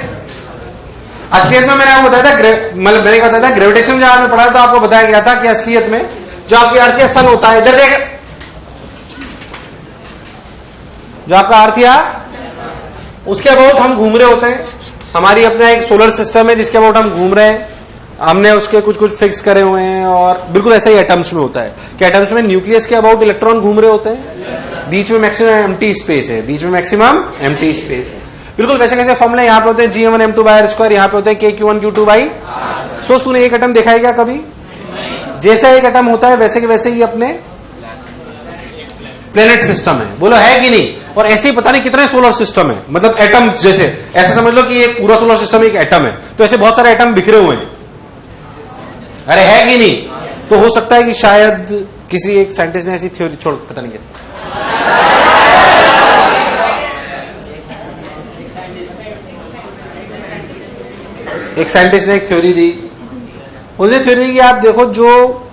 असलियत में मैंने आपको बताया था, मतलब मैंने बताया था ग्रेविटेशन, जब आपने पढ़ा तो आपको बताया गया था कि असलियत में जो आपकी अर्थ या सन होता है, इधर देख, जो आपका अर्थ या उसके अबाउट हम घूम रहे होते हैं। हमारी अपना एक सोलर सिस्टम है जिसके अबाउट हम घूम रहे हैं। हमने उसके कुछ फिक्स करे हुए हैं, और बिल्कुल ऐसा ही एटम्स में होता है कि एटम्स में न्यूक्लियस के अबाउट इलेक्ट्रॉन घूम रहे होते हैं, बीच में मैक्सिमम एम्प्टी स्पेस है, बीच में मैक्सिमम एम्प्टी स्पेस है। बिल्कुल वैसे कैसे फॉर्मूला यहाँ पे होते हैं G1M2/r², यहाँ पे होते हैं KQ1Q2/। सोच, तूने एक एटम देखा है क्या कभी? जैसा एक एटम होता है वैसे के वैसे ही अपने प्लेनेट सिस्टम है, बोलो है कि नहीं? और ऐसे ही पता नहीं कितने सोलर सिस्टम है, मतलब एटम जैसे, ऐसा समझ लो कि एक पूरा सोलर सिस्टम एक एटम है, तो ऐसे बहुत सारे एटम बिखरे हुए हैं। अरे है कि नहीं? तो हो सकता है कि शायद किसी एक साइंटिस्ट ने ऐसी थ्योरी, छोड़ पता नहीं क्या, एक साइंटिस्ट ने एक थ्योरी दी। उसने थ्योरी दी कि आप देखो, जो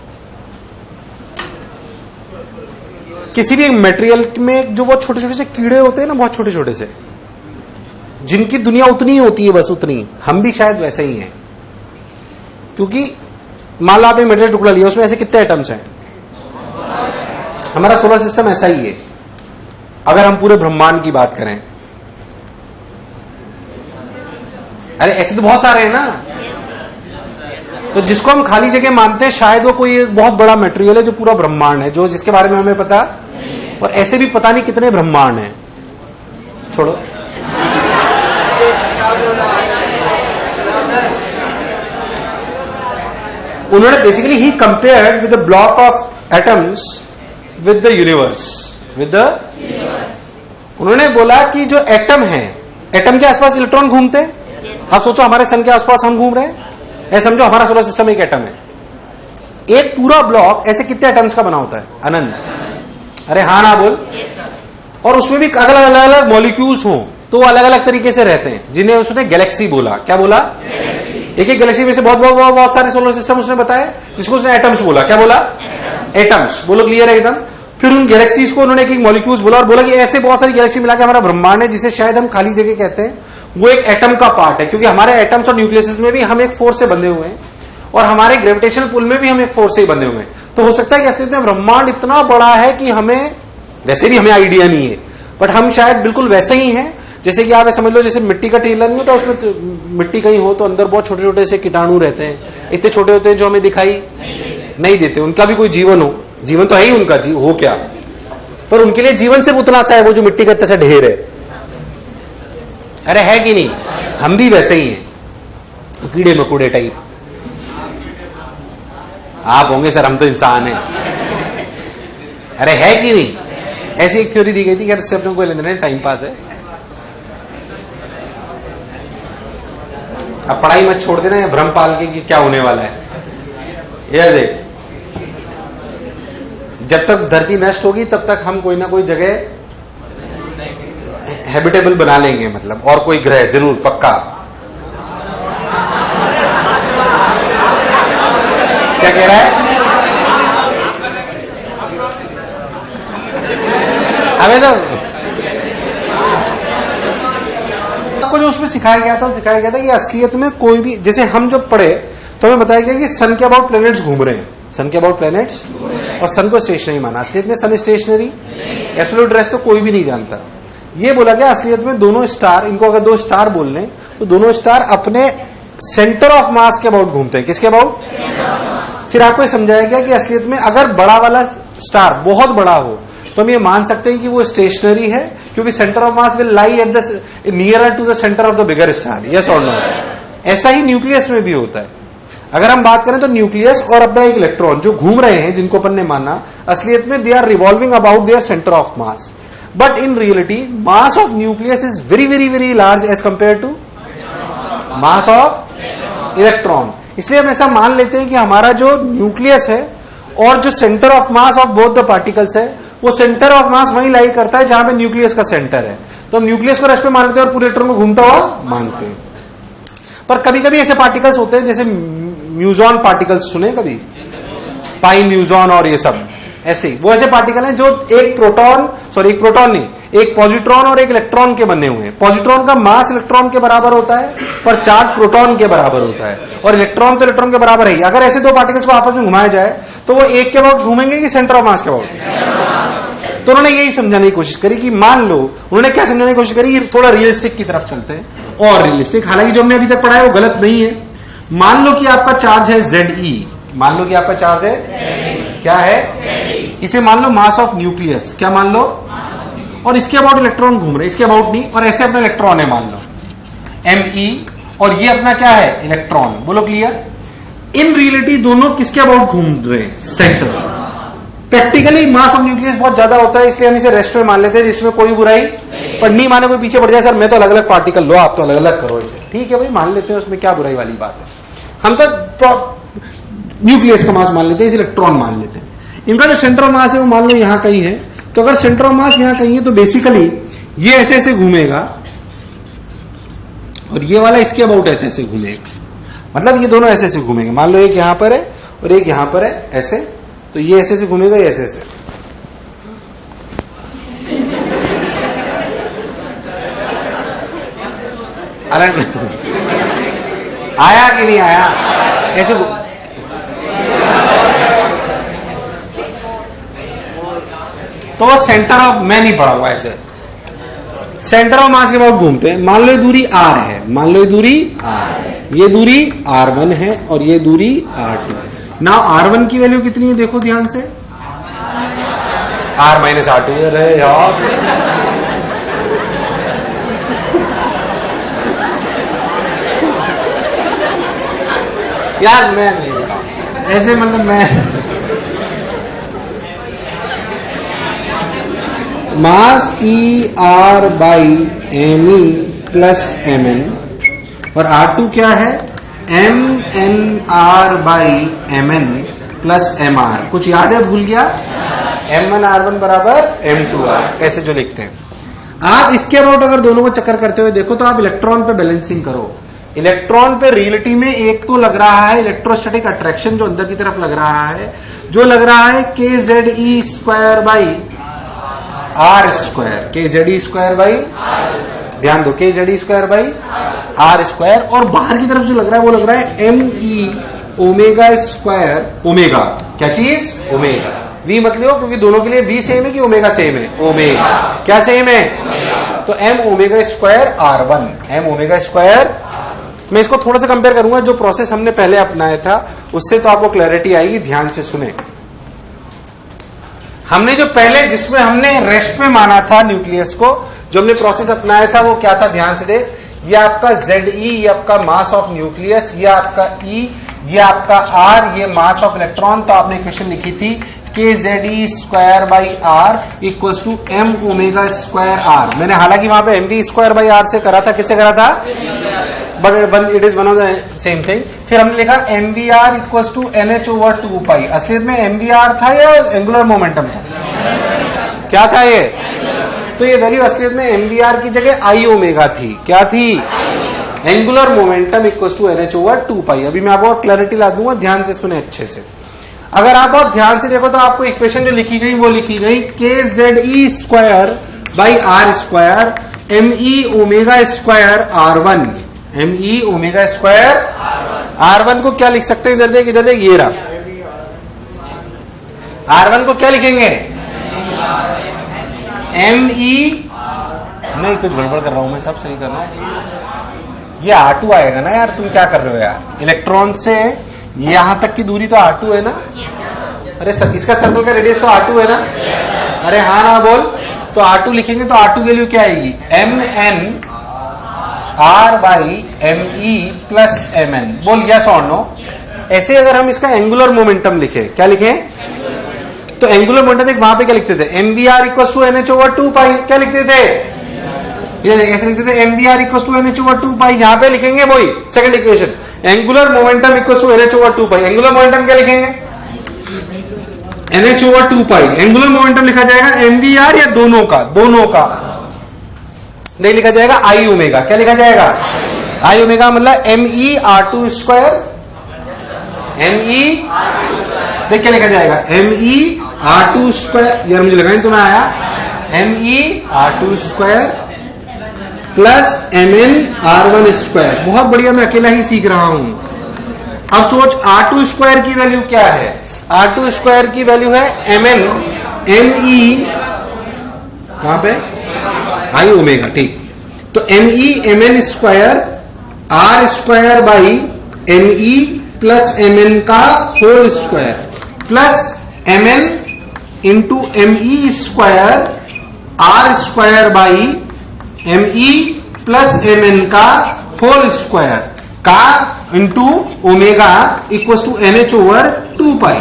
किसी भी एक मटेरियल में जो बहुत छोटे छोटे से कीड़े होते हैं ना, बहुत छोटे छोटे से, जिनकी दुनिया उतनी ही होती है, बस उतनी, हम भी शायद वैसे ही हैं। क्योंकि मान लो आप एक मेटेरियल टुकड़ा लिया, उसमें ऐसे कितने एटम्स हैं? हमारा सोलर सिस्टम ऐसा ही है अगर हम पूरे ब्रह्मांड की बात करें। अरे ऐसे तो बहुत सारे हैं ना। तो जिसको हम खाली जगह मानते हैं, शायद वो कोई एक बहुत बड़ा मटेरियल है जो पूरा ब्रह्मांड है, जो जिसके बारे में हमें पता, और ऐसे भी पता नहीं कितने ब्रह्मांड हैं। छोड़ो, उन्होंने basically he compared with the block of atoms with the universe, उन्होंने बोला कि जो एटम है, एटम के आसपास इलेक्ट्रॉन घूमते हैं। आप सोचो हमारे सन के आसपास हम घूम रहे हैं, ऐसे समझो हमारा सोलर सिस्टम एक एटम है। एक पूरा ब्लॉक ऐसे कितने एटम्स का बना होता है? अनंत। अरे हाँ ना बोल। और उसमें भी अलग अलग मॉलिक्यूल्स हों तो अलग अलग तरीके से रहते हैं, जिन्हें उसने गैलेक्सी बोला। क्या बोला? एक एक गैलेक्सी में से बहुत सारे सोलर सिस्टम उसने बताया, जिसको उसने एटम्स बोला। क्या बोला? एटम्स। बोलो क्लियर है एकदम। फिर उन गैलेक्सीज को उन्होंने एक एक मॉलिक्यूल्स बोला, और बोला कि ऐसे बहुत सारी गैलेक्सी मिला के हमारा ब्रह्मांड है, जिसे शायद हम खाली जगह कहते हैं, वो एक एटम का पार्ट है। क्योंकि हमारे एटम्स और न्यूक्लियस में भी हम एक फोर्स से बंधे हुए हैं, और हमारे ग्रेविटेशनल पुल में भी हम एक फोर्स से ही बंधे हुए हैं। तो हो सकता है कि असलियत में ब्रह्मांड इतना बड़ा है कि हमें, वैसे भी हमें आइडिया नहीं है, बट हम शायद बिल्कुल वैसे ही हैं। जैसे कि आप समझ लो, जैसे मिट्टी का टीला नहीं होता, उसमें तो मिट्टी कहीं हो तो अंदर बहुत छोटे छोटे से कीटाणु रहते हैं, इतने छोटे होते हैं जो हमें दिखाई नहीं देते। उनका भी कोई जीवन हो, जीवन तो है ही उनका, हो क्या, पर उनके लिए जीवन सिर्फ उतना सा है, वो जो मिट्टी का इतना सा ढेर है। अरे है कि नहीं? हम भी वैसे ही हैं, कीड़े मकोड़े टाइप। आप होंगे सर हम तो इंसान हैं। अरे है कि नहीं? ऐसी एक थ्योरी दी गई थी, उससे अपने को लेने देना, टाइम पास है। अब पढ़ाई मत छोड़ देना, या भ्रम पाल के कि क्या होने वाला है। यह देख, जब तक धरती नष्ट होगी तब तक हम कोई ना कोई जगह हैबिटेबल बना लेंगे, मतलब, और कोई ग्रह जरूर पक्का। क्या कह रहा है? अबे तो आपको आपको जो उसमें सिखाया गया था कि असलियत में कोई भी, जैसे हम जब पढ़े तो हमें बताया गया कि सन के अबाउट प्लैनेट्स घूम रहे हैं, सन के अबाउट प्लैनेट्स, और सन को स्टेशनरी माना। असलियत में सन स्टेशनरी एब्सोल्यूट रेस्ट तो कोई भी नहीं जानता। ये बोला गया असलियत में दोनों स्टार, इनको अगर दो स्टार बोल लें तो दोनों स्टार अपने सेंटर ऑफ मास के अबाउट घूमते हैं। किसके अबाउट? फिर आपको ये समझाया गया कि असलियत में अगर बड़ा वाला स्टार बहुत बड़ा हो तो हम ये मान सकते हैं कि वो स्टेशनरी है, क्योंकि centre of mass will lie at the nearer to the centre of the bigger star. Yes और नो? ऐसा ही न्यूक्लियस में भी होता है। अगर हम बात करें तो न्यूक्लियस और अपना एक इलेक्ट्रॉन जो घूम रहे हैं, जिनको अपन ने माना, असलियत में they are revolving about their centre of mass, but in reality mass of nucleus is very very very large as compare to mass of electron. इसलिए हम ऐसा मान लेते हैं कि हमारा जो न्यूक्लियस है और जो centre of mass of both the particles है, वो सेंटर ऑफ मास वहीं लाई करता है जहां पे न्यूक्लियस का सेंटर है। तो हम न्यूक्लियस को रेस्ट पे मान लेते हैं और पूरे इलेक्ट्रॉन को घूमता हुआ मानते हैं। पर कभी कभी ऐसे पार्टिकल्स होते हैं, जैसे म्यूजॉन पार्टिकल्स सुने कभी, पाई म्यूजॉन और ये सब, ऐसे वो ऐसे पार्टिकल हैं जो एक प्रोटॉन नहीं, एक पॉजिट्रॉन और एक इलेक्ट्रॉन के बने हुए हैं। पॉजिट्रॉन का मास इलेक्ट्रॉन के बराबर होता है, पर चार्ज प्रोटॉन के बराबर होता है, और इलेक्ट्रॉन तो इलेक्ट्रॉन के बराबर है। अगर ऐसे दो पार्टिकल्स को आपस में घुमाया जाए तो वो एक के अबाउट घूमेंगे कि सेंटर ऑफ मास के अबाउट? तो उन्होंने यही समझाने की कोशिश करी कि मान लो, उन्होंने क्या समझाने की कोशिश करी, थोड़ा रियलिस्टिक की तरफ चलते हैं, और रियलिस्टिक, हालांकि जो हमने अभी तक पढ़ा है वो गलत नहीं है। मान लो कि आपका चार्ज है Ze, मान लो कि आपका चार्ज है क्या है, इसे मान लो मास ऑफ न्यूक्लियस, क्या मान लो, और इसके अबाउट इलेक्ट्रॉन घूम रहे, इसके अबाउट नहीं, और ऐसे अपना इलेक्ट्रॉन है मान लो Me, और ये अपना क्या है, इलेक्ट्रॉन। बोलो क्लियर? इन रियलिटी दोनों किसके अबाउट घूम रहे हैं, centre. Practically mass of nucleus बहुत ज्यादा होता है, इसलिए हम इसे रेस्ट में मान लेते हैं, जिसमें कोई बुराई, पर नहीं माने कोई पीछे पड़ जाए, सर मैं तो अलग अलग पार्टिकल लो, आप तो अलग अलग करो इसे, ठीक है भाई मान लेते हैं, उसमें क्या बुराई वाली बात है। हम तो न्यूक्लियस का मास मान लेते हैं, इसे इलेक्ट्रॉन मान लेते हैं। इनका जो सेंटर ऑफ मास है वो मान लो यहां कहीं है, तो अगर सेंटर ऑफ मास यहां कहीं है तो बेसिकली ये ऐसे ऐसे घूमेगा और ये वाला इसके अबाउट ऐसे ऐसे घूमेगा, मतलब ये दोनों ऐसे ऐसे घूमेंगे। मान लो एक यहां पर है और एक यहां पर है, ऐसे, तो ये ऐसे ऐसे घूमेगा, ये ऐसे ऐसे। अरे आया कि नहीं आया? ऐसे तो सेंटर ऑफ, मैं नहीं पढ़ा हुआ ऐसे, सेंटर ऑफ मास के बाद घूमते हैं। मान लो ये दूरी r है, मान लो ये दूरी r, ये दूरी r1 है और ये दूरी r2। नाउ r1 की वैल्यू कितनी है देखो ध्यान से, r माइनस r2। अरे यार यार मैं नहीं ऐसे, मतलब मैं mass E R by M E plus M N, और R2 क्या है, M N R by M N plus M R. कुछ याद है, भूल गया? M1R1 बराबर M2R, ऐसे जो लिखते हैं आप। इसके अबाउट अगर दोनों को चक्कर करते हुए देखो तो आप इलेक्ट्रॉन पे बैलेंसिंग करो। इलेक्ट्रॉन पे रियलिटी में एक तो लग रहा है इलेक्ट्रोस्टैटिक अट्रैक्शन, जो अंदर की तरफ लग रहा है, जो लग रहा है KZe square by R square, KZe square by, ध्यान दो, KZe square by R square, और बाहर की तरफ जो लग रहा है वो लग रहा है ME ओमेगा स्क्वायर, ओमेगा क्या चीज, ओमेगा। V मत लो क्योंकि दोनों के लिए V सेम है कि ओमेगा सेम है, ओमेगा क्या सेम है, तो M omega square R1, M omega square. मैं इसको थोड़ा सा कंपेयर करूंगा, जो प्रोसेस हमने पहले अपनाया था उससे तो आपको क्लैरिटी आएगी। ध्यान से सुने, हमने जो पहले जिसमें हमने रेस्ट में माना था न्यूक्लियस को, जो हमने प्रोसेस अपनाया था वो क्या था, ध्यान से दे। ये आपका Ze, ये आपका मास ऑफ न्यूक्लियस, ये आपका E, ये आपका R, ये मास ऑफ इलेक्ट्रॉन। तो आपने इक्वेशन लिखी थी KZe square by R equals to M omega square R। मैंने हालांकि वहां पे MV स्क्वायर बाई R से करा था, किससे करा था, but it is one of the same thing. फिर हमने लिखा MVR equals to NH over 2 pi. असलियत में MVR था या एंगुलर मोमेंटम था, क्या था ये, तो ये वैल्यू असलियत में MVR की जगह I ओमेगा थी, क्या थी, angular momentum equals to NH over 2 pi. अभी मैं आपको क्लैरिटी ला दूंगा, ध्यान से सुने अच्छे से। अगर आप बहुत ध्यान से देखो तो आपको इक्वेशन जो लिखी गई वो लिखी गई KZe square by R square ME omega square R1, ME omega square R1 को क्या लिख सकते हैं? इधर देख, ये रहा। R1 को क्या लिखेंगे? ME, नहीं कुछ गड़बड़ कर रहा हूं मैं, सब सही कर रहा हूं। ये R2 आएगा ना यार, तुम क्या कर रहे हो यार? इलेक्ट्रॉन से यहां तक की दूरी तो R2 है ना? अरे इसका सर्कल का रेडियस तो R2 है ना? अरे हाँ ना बोल। तो R2 लिखेंगे तो R2 की वैल्यू क्या आएगी? MN R by ME plus MN। बोल यस और नो। ऐसे अगर हम इसका एंगुलर मोमेंटम लिखे, क्या लिखे? तो एंगुलर मोमेंटम देख, वहां पे क्या लिखते थे? MVR equal to NH over 2 pi. क्या लिखते थे? ये ऐसे लिखते थे MVR equal to NH over 2 pi. यहां पे लिखेंगे वही second equation, angular momentum equal to NH over 2 pi. Angular momentum क्या लिखेंगे? NH over 2 pi. Angular momentum लिखा जाएगा MVR या दोनों का देख लिखा जाएगा I ओमेगा। क्या लिखा जाएगा? I ओमेगा मतलब ME R2 स्क्वायर, ME देख क्या लिखा जाएगा? ME R2 स्क्वायर, यार मुझे लगा नहीं तुम्हें आया। ME R2 square plus MN R1 square. बहुत बढ़िया, मैं अकेला ही सीख रहा हूं। अब सोच R2 स्क्वायर की वैल्यू क्या है? R2 स्क्वायर की वैल्यू है MN ME कहां पे? I ओमेगा, ठीक। तो ME MN square R square by ME plus MN का whole square plus MN into ME square R square by ME plus MN का होल स्क्वायर का into omega equal to NH over 2 pi.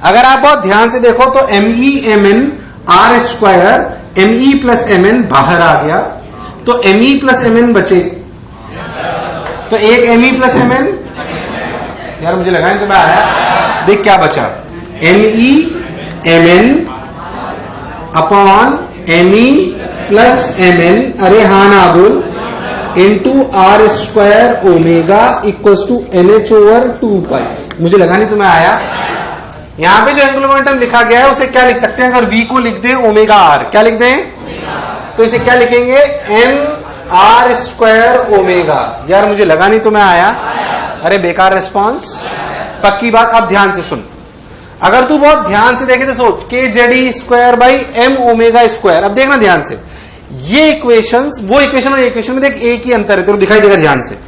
अगर आप बहुत ध्यान से देखो तो ME MN R square ME plus MN बाहर आ गया, तो ME प्लस MN बचे। तो एक ME प्लस MN, यार मुझे लगा नहीं तो मैं आया। देख क्या बचा? ME MN upon ME plus MN, अरे हाँ ना बोल, into R square omega equal to NH over 2 pi. मुझे लगा नहीं तुम्हें आया। यहां पे जो एंगुलर मोमेंटम लिखा गया है उसे क्या लिख सकते हैं? अगर V को लिख दें ओमेगा R, क्या लिख दें? तो इसे क्या लिखेंगे? M R square omega. यार मुझे लगा नहीं तुम्हें आया। अरे बेकार रिस्पॉन्स। पक्की बात, अब ध्यान से सुन। अगर तू बहुत ध्यान से देखे तो सोच KZE square by M omega square. अब देखना ध्यान से, ये इक्वेशंस, वो इक्वेशन और इक्वेशन में देख एक ही अंतर है, तेरे दिखाई देगा ध्यान से।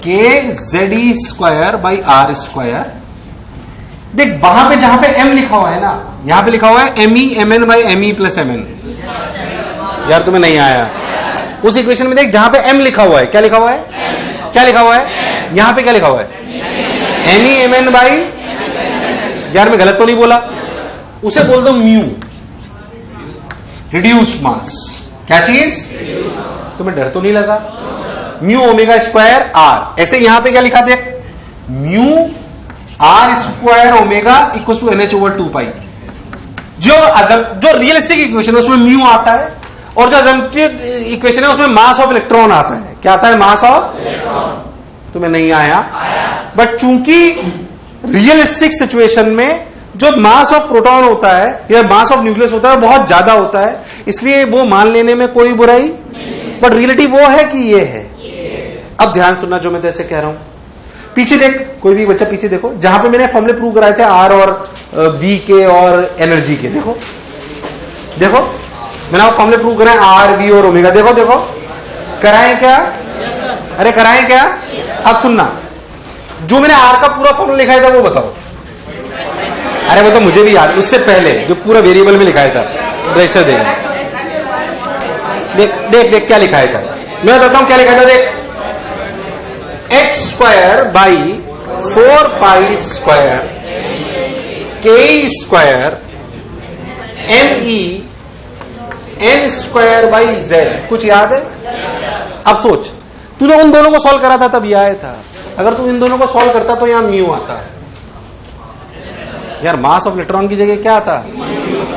KZE square by R square, देख वहां पे जहां पे M लिखा हुआ है ना, यहां पे लिखा हुआ है ME MN by ME plus MN। यार तुम्हें नहीं आया। उस इक्वेशन में देख जहां पे M लिखा हुआ है, क्या लिखा हुआ है? क्या लिखा हुआ है? यहां पे क्या लिखा हुआ है? ME MN बाई, यार मैं गलत तो नहीं बोला? उसे बोल दो म्यू, रिड्यूस्ड मास। क्या चीज? तुम्हें डर तो नहीं लगा? Mu omega square R। ऐसे यहां पे क्या लिखा थे? Mu R square omega equal to NH over 2 pi. जो रियलिस्टिक इक्वेशन है उसमें म्यू आता है, और जो अजम्प्टिव इक्वेशन है उसमें मास ऑफ इलेक्ट्रॉन आता है। क्या आता है? मास ऑफ इलेक्ट्रॉन। तुम्हें नहीं आया, बट चूंकि रियलिस्टिक सिचुएशन में जो मास ऑफ प्रोटॉन होता है या मास ऑफ न्यूक्लियस होता है बहुत ज्यादा होता है, इसलिए वो मान लेने में कोई बुराई, बट रियलिटी वो है कि ये है। अब ध्यान सुनना जो मैं तेरे से कह रहा हूं। पीछे देख, कोई भी बच्चा पीछे देखो, जहां पे मैंने फॉर्मूले प्रूव कराए थे R और V के और एनर्जी के। देखो देखो मैंने आप फॉर्मूले प्रूव कराए R V और ओमेगा। देखो देखो कराए क्या? अरे कराए क्या? अब सुनना, जो मैंने R का पूरा फॉर्मूला लिखाया था वो बताओ। अरे वो तो मुझे भी याद, उससे पहले जो पूरा वेरिएबल में लिखाया था, रजिस्टर देख देख देख क्या लिखाया था। मैं बताता हूं क्या लिखा था। देख, x square by 4 pi square K square ME N square by Z। कुछ याद है? अब सोच, तूने उन दोनों को सॉल्व करा था तब यह आया था। अगर तू इन दोनों को सॉल्व करता तो यहां म्यू आता है। यार मास ऑफ इलेक्ट्रॉन की जगह क्या आता?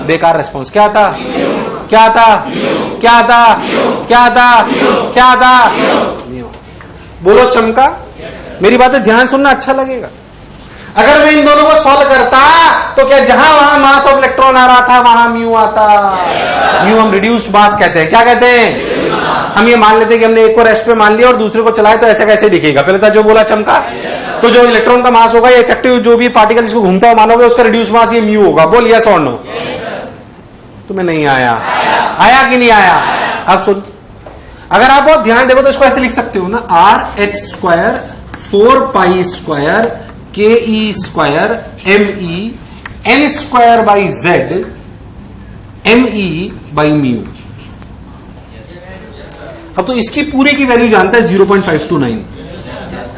बेकार रिस्पॉन्स। क्या आता? क्या आता? क्या आता? क्या आता? क्या आता? बोलो चमका। मेरी बातें ध्यान सुनना, अच्छा लगेगा। अगर मैं इन दोनों को सॉल्व करता तो क्या जहां वहां मास ऑफ इलेक्ट्रॉन आ रहा था वहां म्यू आता? म्यू हम रिड्यूस्ड मास कहते हैं। क्या कहते हैं? हम ये मान लेते हैं कि हमने एक को रेस्ट पे मान लिया और दूसरे को चलाए तो ऐसा कैसे दिखेगा? पहले था जो बोला चमका। तो जो इलेक्ट्रॉन का मास होगा, ये इफेक्टिव जो भी पार्टिकल इसको घूमता हुआ मानोगे, उसका रिड्यूस मास ये म्यू होगा। बोल यस और नो। तुम्हें नहीं आया? आया कि नहीं आया? अब सुन, अगर आप बहुत ध्यान देखो तो इसको ऐसे लिख सकते हो ना, R H square 4 pi square के E square M E N square by Z M E by mu. अब तो इसकी पूरी की वैल्यू जानता है 0.529।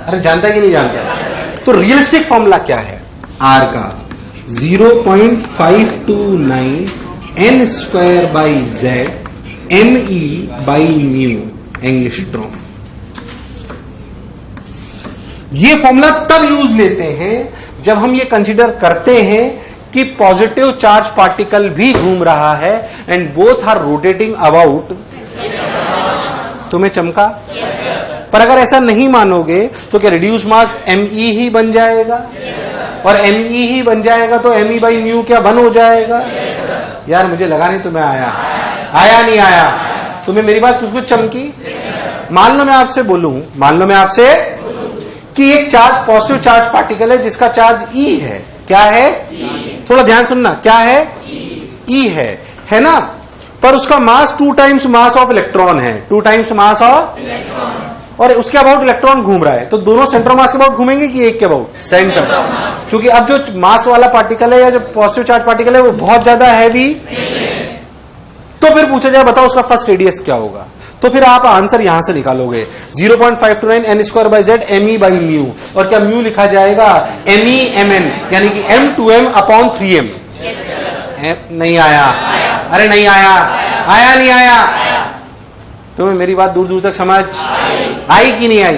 अरे जानता है कि नहीं जानता? तो रियलिस्टिक फॉर्मूला क्या है आर का? 0.529 N square by Z M E by mu angstrom. ये फॉर्मूला तब यूज लेते हैं जब हम ये कंसीडर करते हैं कि पॉजिटिव चार्ज पार्टिकल भी घूम रहा है and both are rotating about. तुम्हें चमका? पर अगर ऐसा नहीं मानोगे तो क्या रिड्यूस मास एम ई ही बन जाएगा? और एम ई ही बन जाएगा तो एम ई बाई म्यू क्या 1 हो जाएगा? यार मुझे लगा नहीं तुम्हें आया। आया नहीं आया? तुम्हें मेरी बात कुछ चमकी? मान लो मैं आपसे बोलूं, मान लो मैं आपसे कि एक चार्ज पॉजिटिव चार्ज पार्टिकल है जिसका चार्ज ई है। क्या है? थोड़ा ध्यान सुनना। क्या है? ई है ना? पर उसका मास 2 टाइम्स मास ऑफ इलेक्ट्रॉन है। 2 टाइम्स मास ऑफ इलेक्ट्रॉन, और उसके अबाउट इलेक्ट्रॉन घूम रहा है। तो दोनों सेंटर मास के अबाउट घूमेंगे कि एक के अबाउट? सेंटर। क्योंकि अब जो मास वाला पार्टिकल है या जो पॉजिटिव चार्ज पार्टिकल है वो बहुत ज्यादा हैवी। तो फिर पूछा जाए बताओ उसका फर्स्ट रेडियस क्या होगा? तो फिर आप आंसर यहां से निकालोगे 0.529 N square by Z M E by mu. और क्या म्यू लिखा जाएगा एम ई एम एन, यानी कि M2M अपॉन 3M। नहीं आया? अरे नहीं आया? आया नहीं आया? तुम्हें मेरी बात दूर दूर तक समझ आई कि नहीं आई?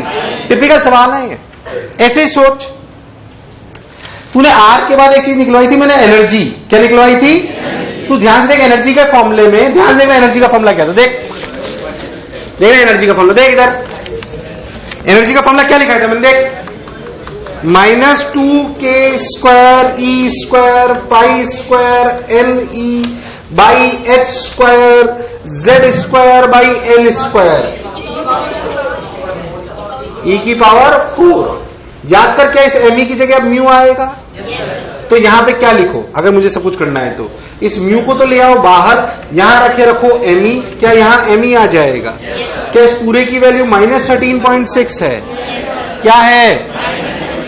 टिपिकल सवाल है ये। ऐसे ही सोच, तूने आर के बाद एक चीज निकलवाई थी मैंने, एनर्जी। क्या निकलवाई थी? तू ध्यान से देख एनर्जी के फॉर्मूले में, ध्यान से देखना एनर्जी का फॉर्मूला क्या था। देख एनर्जी का फॉर्मूला, देख इधर एनर्जी का फॉर्मूला क्या लिखा था मैंने, देख -2k square E square pi square M E by H square Z square by L square E की पावर 4। याद कर, क्या इस एम ई की जगह अब म्यू आएगा? तो यहां पे क्या लिखो अगर मुझे सब कुछ करना है तो? इस म्यू को तो ले आओ बाहर, यहां रखो एम ई। क्या यहां एम ई आ जाएगा? क्या इस पूरे की वैल्यू -13.6 है? क्या है?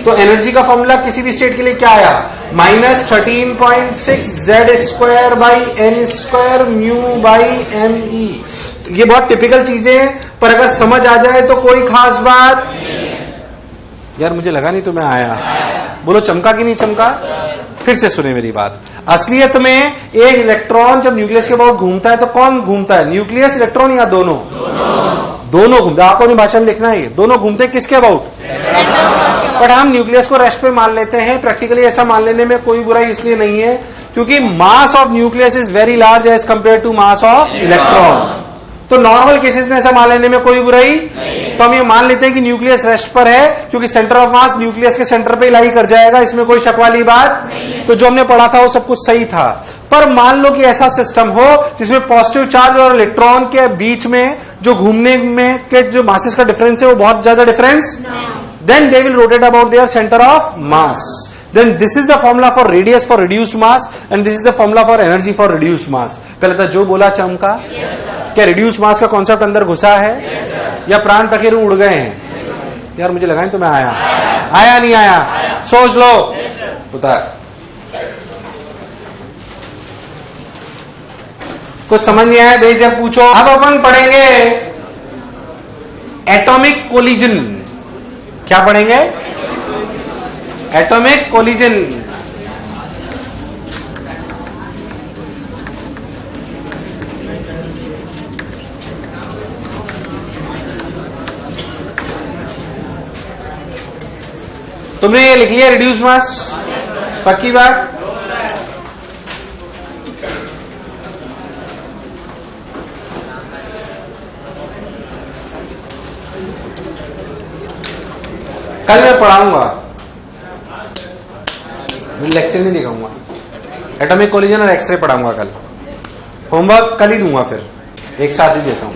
तो एनर्जी का फॉर्मूला किसी भी स्टेट के लिए क्या आया? -13.6 z square by n square mu by M e. ये बहुत टिपिकल चीजें हैं, पर अगर समझ आ जाए तो कोई खास बात। यार मुझे लगा नहीं तुम्हें आया। बोलो चमका कि नहीं चमका? फिर से सुने मेरी बात। असलियत में एक इलेक्ट्रॉन जब न्यूक्लियस के अबाउट घूमता है तो कौन घूमता है? न्यूक्लियस, इलेक्ट्रॉन या दोनों? दोनों घूमते हैं। आपको अपनी भाषा में लिखना है, दोनों घूमते हैं किसके अबाउट? बट हम न्यूक्लियस को रेस्ट पे मान लेते हैं। प्रैक्टिकली ऐसा मान लेने में कोई बुराई इसलिए नहीं है क्योंकि mass of nucleus is very large as compare to mass of electron. तो नॉर्मल केसेस में ऐसा मान लेने में कोई बुराई। तो हम ये मान लेते हैं कि न्यूक्लियस रेस्ट पर है क्योंकि सेंटर ऑफ मास न्यूक्लियस के सेंटर पे लाई कर जाएगा, इसमें कोई शक वाली बात। तो जो हमने पढ़ा था वो सब कुछ सही था। पर मान लो कि ऐसा सिस्टम हो जिसमें पॉजिटिव चार्ज और इलेक्ट्रॉन के बीच में जो घूमने में के जो मासेस का डिफरेंस है वो बहुत ज्यादा difference, then they will rotate about their centre of mass. Then this is the formula for radius for reduced mass and this is the formula for energy for reduced mass. पहले था जो बोला चमका? क्या reduced mass का concept अंदर घुसा है? या प्राण पखेरु उड़ गए हैं? यार मुझे लगा नहीं तुम्हें आया। आया नहीं आया? सोच लो। पता कुछ समझ नहीं आया बेझक पूछो। अब अपन पढ़ेंगे एटॉमिक कोलिजन। क्या पढ़ेंगे? Atomic collision. तुमने ये लिख लिया रिड्यूस मास? पक्की बात? कल मैं पढ़ाऊंगा लेक्चर नहीं दिखाऊंगा, एटॉमिक कोलिजन और एक्सरे पढ़ाऊंगा कल। होमवर्क कल ही दूंगा, फिर एक साथ ही देता हूं।